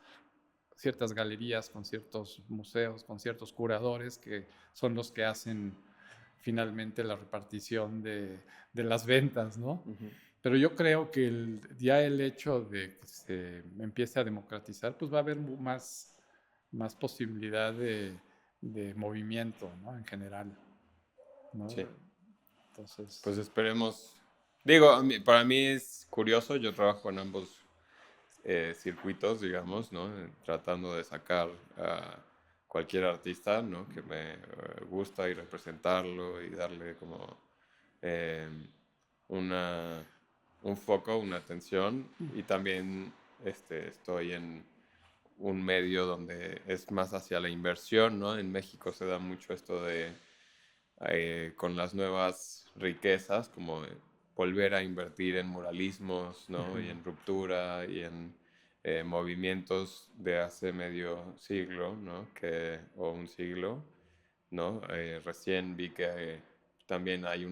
galerías, con ciertos museos, con ciertos curadores que son los que hacen finalmente la repartición de las ventas, ¿no? Ujú. Pero yo creo que ya el hecho de que se empiece a democratizar, pues va a haber más posibilidad de movimiento, ¿no? En general, ¿no? Sí. Entonces, Pues esperemos. Digo, para mí es curioso, yo trabajo en ambos circuitos, digamos, ¿no? Tratando de sacar a cualquier artista, ¿no? Que me gusta y representarlo y darle como eh, una, un foco, una atención. Y también estoy en un medio donde es más hacia la inversión, ¿no? En México se da mucho esto de con las nuevas riquezas, como volver a invertir en muralismos, ¿no? Y Ujú. en ruptura y en movimientos de hace medio siglo, ¿no? O un siglo, ¿no? Recién vi que también hay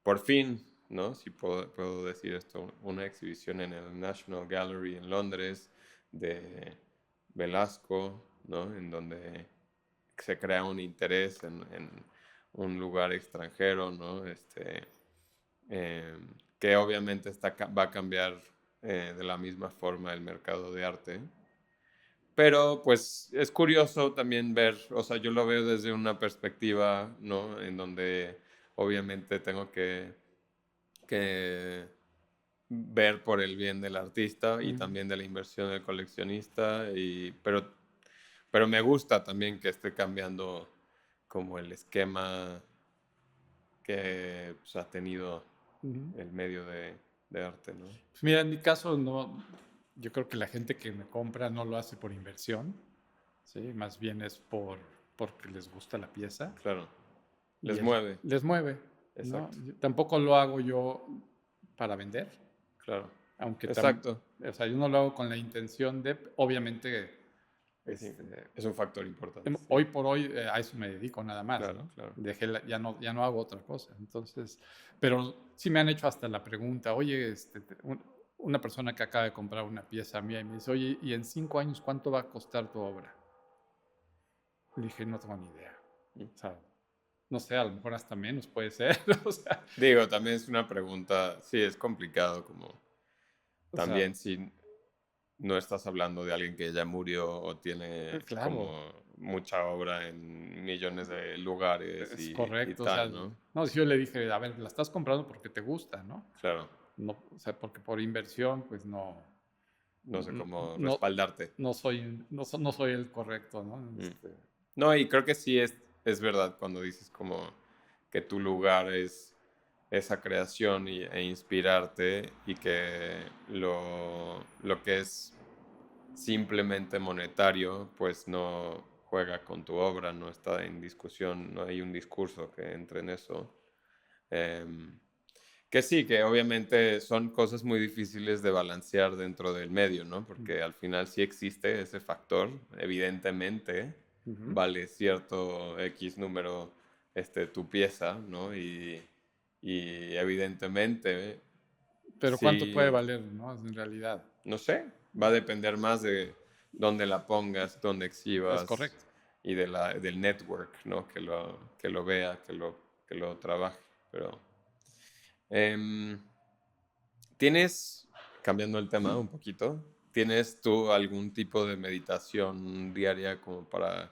por fin, ¿no? Si puedo decir esto, una exhibición en el National Gallery en Londres de Velasco, ¿no? En donde se crea un interés en un lugar extranjero, ¿no? Eh, que obviamente va a cambiar de la misma forma el mercado de arte. Pero pues es curioso también ver, o sea, yo lo veo desde una perspectiva, ¿no? En donde obviamente tengo que ver por el bien del artista y Ujú. también de la inversión del coleccionista, pero me gusta también que esté cambiando como el esquema que pues, ha tenido Ujú. el medio de arte, ¿no? Pues mira, en mi caso no, yo creo que la gente que me compra no lo hace por inversión, ¿sí? Más bien es porque les gusta la pieza Claro, y les mueve, les mueve, ¿no? exacto, Tampoco lo hago yo para vender, claro, aunque exacto. o sea, yo no lo hago con la intención de, obviamente, Es, este, es un factor importante, sí. hoy por hoy a eso me dedico nada más, Claro, ¿no? claro. Ya no hago otra cosa. Entonces, pero sí me han hecho hasta la pregunta, oye, una persona que acaba de comprar una pieza mía y me dice, oye, ¿y en 5 años cuánto va a costar tu obra? Le dije, no tengo ni idea. Mm. O sea, no sé, a lo mejor hasta menos puede ser. O sea, Digo, también es una pregunta, sí, es complicado como o sea, también si no estás hablando de alguien que ya murió o tiene claro, como mucha obra en millones de lugares es y correcto. O sea, tal, ¿no? no, si yo le dije, a ver, la estás comprando porque te gusta, ¿no? Claro, No, o sea, porque por inversión, pues no, no sé cómo no, respaldarte. no soy el correcto, ¿no? Mm. No, y creo que sí es verdad cuando dices como que tu lugar es esa creación e inspirarte y que lo que es simplemente monetario, pues no juega con tu obra, no está en discusión, no hay un discurso que entre en eso. Em, que sí, que obviamente son cosas muy difíciles de balancear dentro del medio, ¿no? Porque al final sí existe ese factor, evidentemente Ujú. vale cierto X número tu pieza, ¿no? Y evidentemente Pero ¿cuánto puede sí, valer, no? En realidad, no sé, va a depender más de dónde la pongas, dónde es exhibas correcto. y del network, ¿no? Que lo vea, que lo trabaje, pero... em, ¿Tienes, cambiando el tema un poquito, tienes tú algún tipo de meditación diaria como para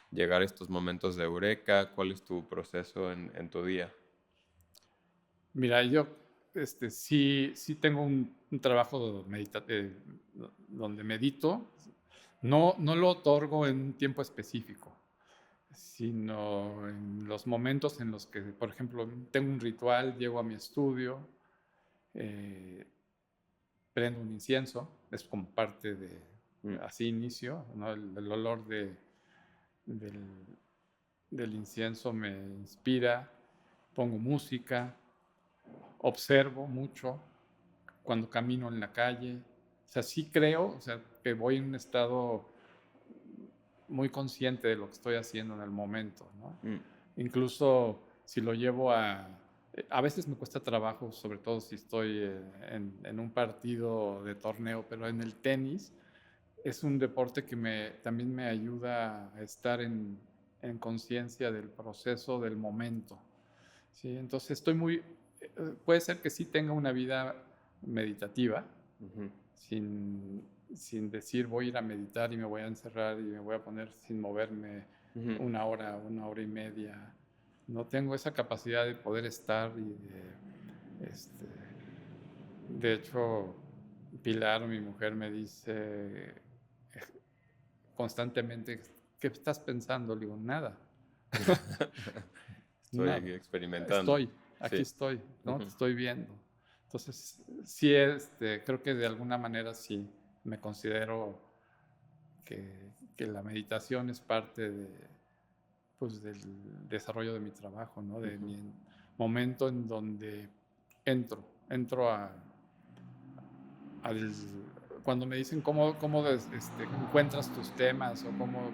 llegar a estos momentos de eureka? ¿Cuál es tu proceso en tu día? Mira, yo sí tengo un trabajo donde medito. No lo otorgo en un tiempo específico, sino en los momentos en los que, por ejemplo, tengo un ritual, llego a mi estudio, eh, prendo un incienso, es como parte de, Mm, así inicio, ¿no? El olor del, del incienso me inspira, pongo música, observo mucho cuando camino en la calle. O sea, sí creo, o sea, que voy en un estado muy consciente de lo que estoy haciendo en el momento, ¿no? mm, Incluso si lo llevo a veces me cuesta trabajo, sobre todo si estoy en un partido de torneo, pero en el tenis es un deporte que también me ayuda a estar en conciencia del proceso, del momento. ¿Sí? Entonces puede ser que sí tenga una vida meditativa, ujú, sin, sin decir voy a ir a meditar y me voy a encerrar y me voy a poner sin moverme ujú, 1 hora, 1 hora y media. No tengo esa capacidad de poder estar este, de hecho, Pilar, mi mujer, me dice constantemente, ¿qué estás pensando? Le digo, nada, Estoy nada. experimentando. Aquí Sí. estoy, ¿no? Te Ujú, estoy viendo. Entonces, sí, creo que de alguna manera sí me considero que la meditación es parte pues, del desarrollo de mi trabajo, ¿no? De mi momento en donde entro al cuando me dicen cómo encuentras tus temas o cómo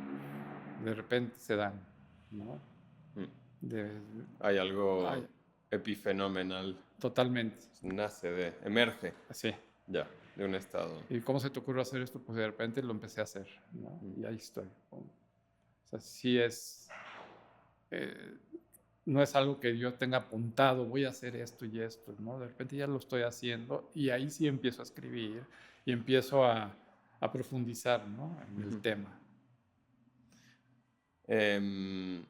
de repente se dan, ¿no? Mm. De Hay algo ay, epifenomenal, totalmente, emerge así. ya de un estado. ¿Y cómo se te ocurrió hacer esto? Pues de repente lo empecé a hacer, ¿no? Mm. Y ahí estoy. O sea, sí es, eh, no es algo que yo tenga apuntado, voy a hacer esto y esto, ¿no? De repente ya lo estoy haciendo y ahí sí empiezo a escribir y empiezo a profundizar, ¿no? En el Ujú. tema. Em,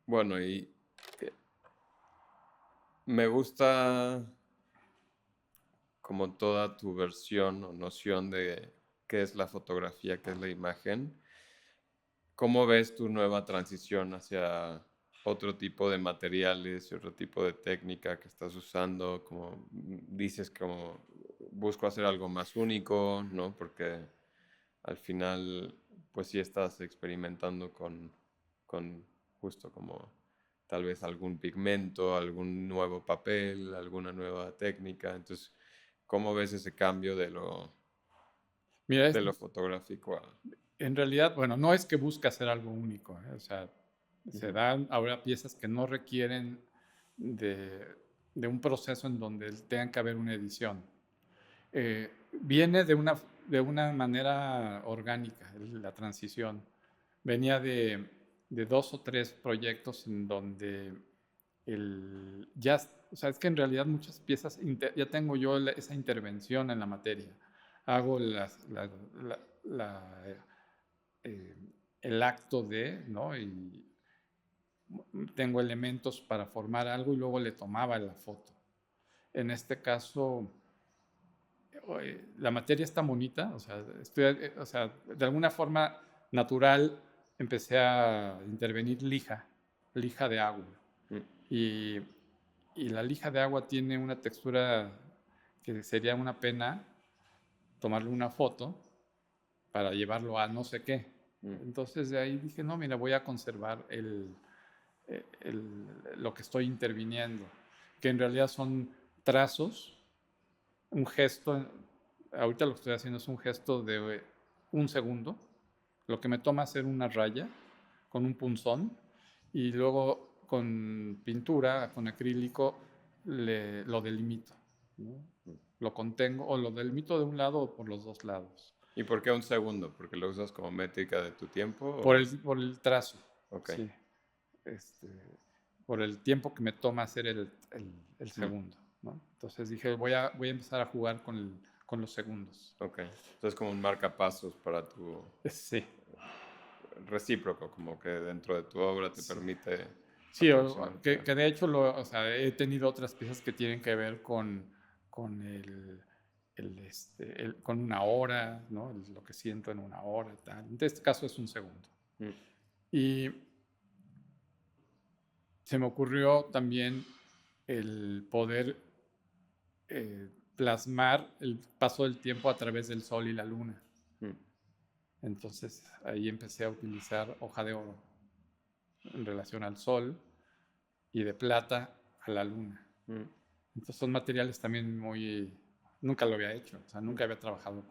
bueno, y eh, me gusta como toda tu versión o noción de qué es la fotografía, qué es la imagen. ¿Cómo ves tu nueva transición hacia otro tipo de materiales y otro tipo de técnica que estás usando? Como dices, como busco hacer algo más único, ¿no? Porque al final, pues sí estás experimentando con justo como tal vez algún pigmento, algún nuevo papel, alguna nueva técnica. Entonces, ¿cómo ves ese cambio Mira, de lo fotográfico a... en realidad, bueno, no es que busque hacer algo único, ¿eh? O sea, se Ujú, dan ahora piezas que no requieren de, de un proceso en donde tenga que haber una edición. Viene de una manera orgánica la transición. Venía de dos o tres proyectos en donde ya, o sea, es que en realidad muchas piezas, ya tengo yo esa intervención en la materia. Hago la, eh, el acto de, ¿no? Y tengo elementos para formar algo y luego le tomaba la foto. En este caso, la materia está bonita, o sea, de alguna forma natural empecé a intervenir lija de agua. mm, Y, y la lija de agua tiene una textura que sería una pena tomarle una foto para llevarlo a no sé qué. mm. Entonces de ahí dije, no, mira, voy a conservar lo que estoy interviniendo, que en realidad son trazos, un gesto, ahorita lo que estoy haciendo es un gesto de un segundo, lo que me toma hacer una raya con un punzón y luego con pintura, con acrílico, lo delimito, ¿no? Lo contengo o lo delimito de un lado o por los dos lados. ¿Y por qué un segundo? ¿Porque lo usas como métrica de tu tiempo? Por el trazo, Ok. sí. Este, por el tiempo que me toma hacer el Mm, segundo, ¿no? Entonces dije, voy a empezar a jugar con los segundos. ok. Entonces como un marcapasos para tu Sí, recíproco, como que dentro de tu obra te sí. permite Sí, aproximarte. que de hecho o sea, he tenido otras piezas que tienen que ver con con una hora, ¿no? Lo que siento en una hora, tal. En este caso es un segundo. Mm, Y se me ocurrió también el poder plasmar el paso del tiempo a través del sol y la luna. mm, Entonces ahí empecé a utilizar hoja de oro en relación al sol y de plata a la luna. mm, Entonces son materiales también muy... Nunca lo había hecho, o sea, mm. nunca había trabajado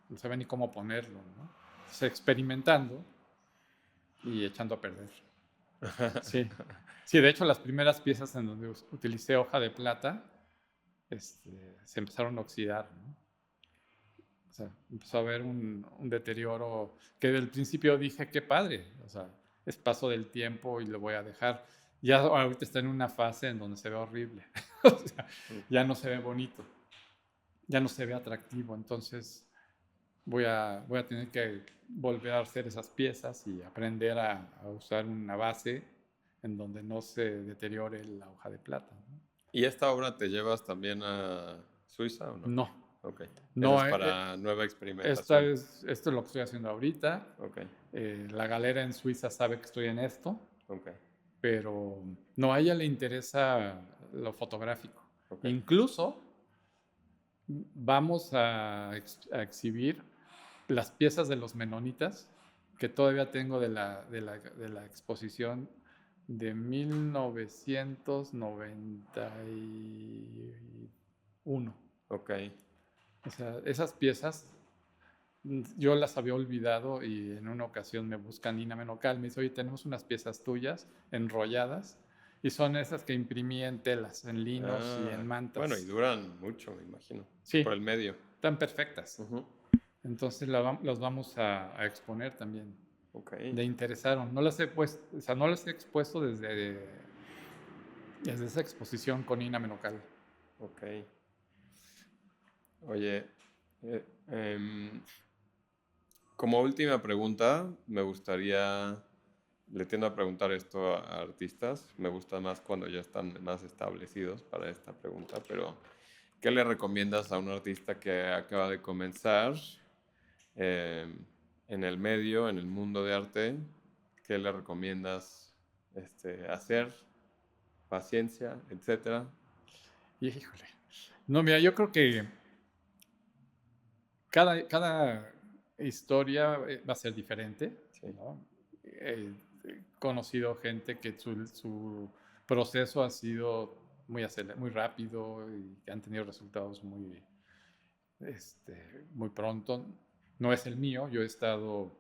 no sabía ni cómo ponerlo, ¿no? Entonces, experimentando y echando a perder. Sí, sí, de hecho las primeras piezas en donde utilicé hoja de plata se empezaron a oxidar, ¿no? O sea, empezó a haber un deterioro que del principio dije, qué padre, o sea, es paso del tiempo y lo voy a dejar. Ya ahorita está en una fase en donde se ve horrible, o sea, Mm. ya no se ve bonito, ya no se ve atractivo, entonces voy a tener que volver a hacer esas piezas y aprender a usar una base en donde no se deteriore la hoja de plata, ¿no? ¿Y esta obra te llevas también a Suiza o no? No, Ok. Esa no, es para nueva experimentación. esto es lo que estoy haciendo ahorita. Ok, La galera en Suiza sabe que estoy en esto, ok, pero no, a ella le interesa lo fotográfico. ok. Incluso vamos a exhibir las piezas de los menonitas que todavía tengo de la exposición de 1991. Ok. O sea, esas piezas yo las había olvidado y en una ocasión me busca Nina Menocal, me dice, oye, tenemos unas piezas tuyas enrolladas y son esas que imprimí en telas, en linos y en Bueno, y mantas. duran mucho, me imagino, por Sí, el medio. están perfectas. Ujú. Entonces los vamos a exponer también. Ok. Le interesaron. No las he puesto, o sea, no las he expuesto desde esa exposición con Nina Menocal. Ok. Oye, eh, em, como última pregunta, me gustaría, le tiendo a preguntar esto a artistas, me gusta más cuando ya están más establecidos para esta pregunta, pero ¿qué le recomiendas a un artista que acaba de comenzar em, en el medio, en el mundo de arte? ¿Qué le recomiendas hacer? Paciencia, etcétera. Y híjole. No, mira, yo creo que cada historia va a ser diferente, Sí. ¿no? He conocido gente que su proceso ha sido muy rápido y que han tenido resultados muy pronto. No es el mío, yo he estado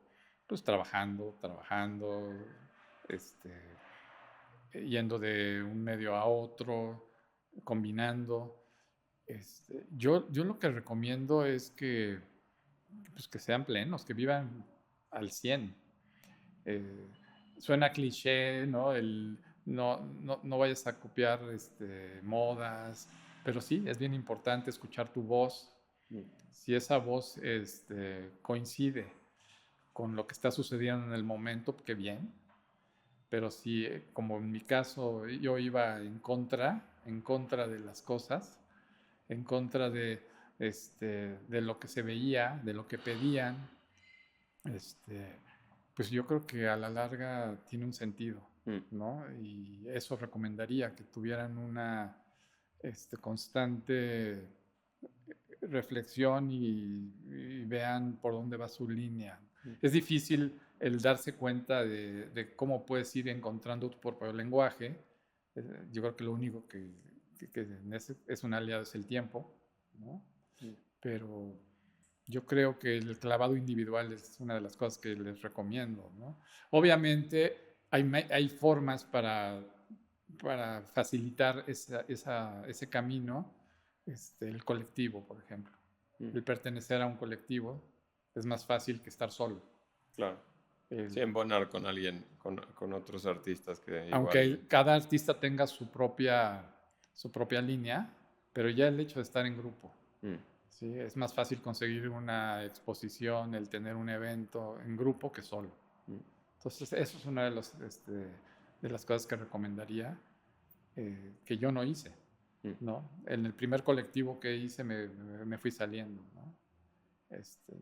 pues trabajando, este, yendo de un medio a otro, combinando. Yo lo que recomiendo es pues que sean plenos, que vivan al 100. Eh, Suena cliché, ¿no? No vayas a copiar modas, pero sí, es bien importante escuchar tu voz. Mm. Si esa voz coincide con lo que está sucediendo en el momento, qué bien. Pero si, como en mi caso, yo iba en contra de las cosas, en contra de lo que se veía, de lo que pedían, este, pues yo creo que a la larga tiene un sentido, Mm. ¿no? Y eso recomendaría que tuvieran una constante reflexión y vean por dónde va su línea. Mm. Es difícil el darse cuenta de cómo puedes ir encontrando tu propio lenguaje. Yo creo que lo único que es un aliado es el tiempo, ¿no? Mm. Pero yo creo que el clavado individual es una de las cosas que les recomiendo, ¿no? Obviamente hay formas para facilitar ese camino, el colectivo, por ejemplo. Mm. El pertenecer a un colectivo es más fácil que estar solo. Claro. Sí, El- embonar con alguien, con otros artistas que igual. Aunque cada artista tenga su propia línea, pero ya el hecho de estar en grupo, Mm. ¿sí? Es más fácil conseguir una exposición, el tener un evento en grupo que solo. Mm. Entonces, eso es una de las cosas que recomendaría, que yo no hice, Mm. ¿no? En el primer colectivo que hice me fui saliendo, ¿no?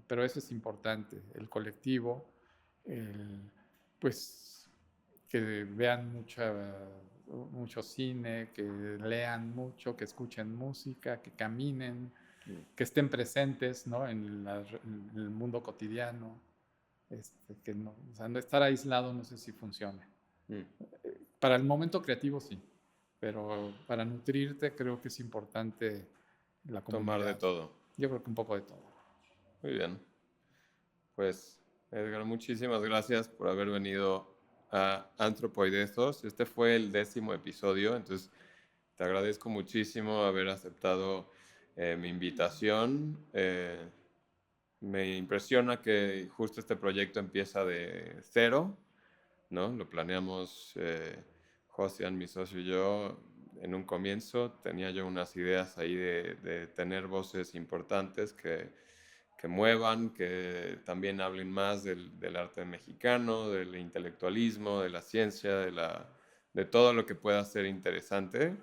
Pero eso es importante, el colectivo, pues que vean mucho cine, que lean mucho, que escuchen música, que caminen, Mm. que estén presentes, ¿no? En el mundo cotidiano. Que no, o sea, no estar aislado no sé si funcione. Mm. Para el momento creativo sí, pero para nutrirte creo que es importante la Tomar de comunidad. todo. Yo creo que un poco de todo. Muy bien. Pues, Edgar, muchísimas gracias por haber venido a Antropoidezos. Este fue el 10º episodio, entonces te agradezco muchísimo haber aceptado mi invitación. Me impresiona que justo este proyecto empieza de cero, ¿no? Lo planeamos Josian, mi socio y yo, en un comienzo. Tenía yo unas ideas ahí de tener voces importantes que muevan, que también hablen más del arte mexicano, del intelectualismo, de la ciencia, de todo lo que pueda ser interesante.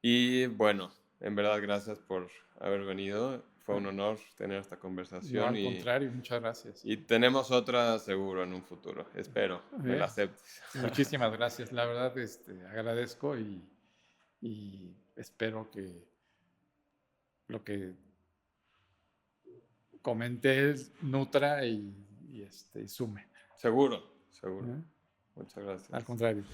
Y bueno, en verdad, gracias por haber venido. Fue un honor tener esta No, conversación al contrario, muchas gracias. y tenemos otra seguro en un futuro. Espero, me la Eh, aceptes. Muchísimas gracias. La verdad, agradezco y espero que lo que comenté nutra y sume. Seguro, seguro. ¿eh? Muchas Al gracias. contrario.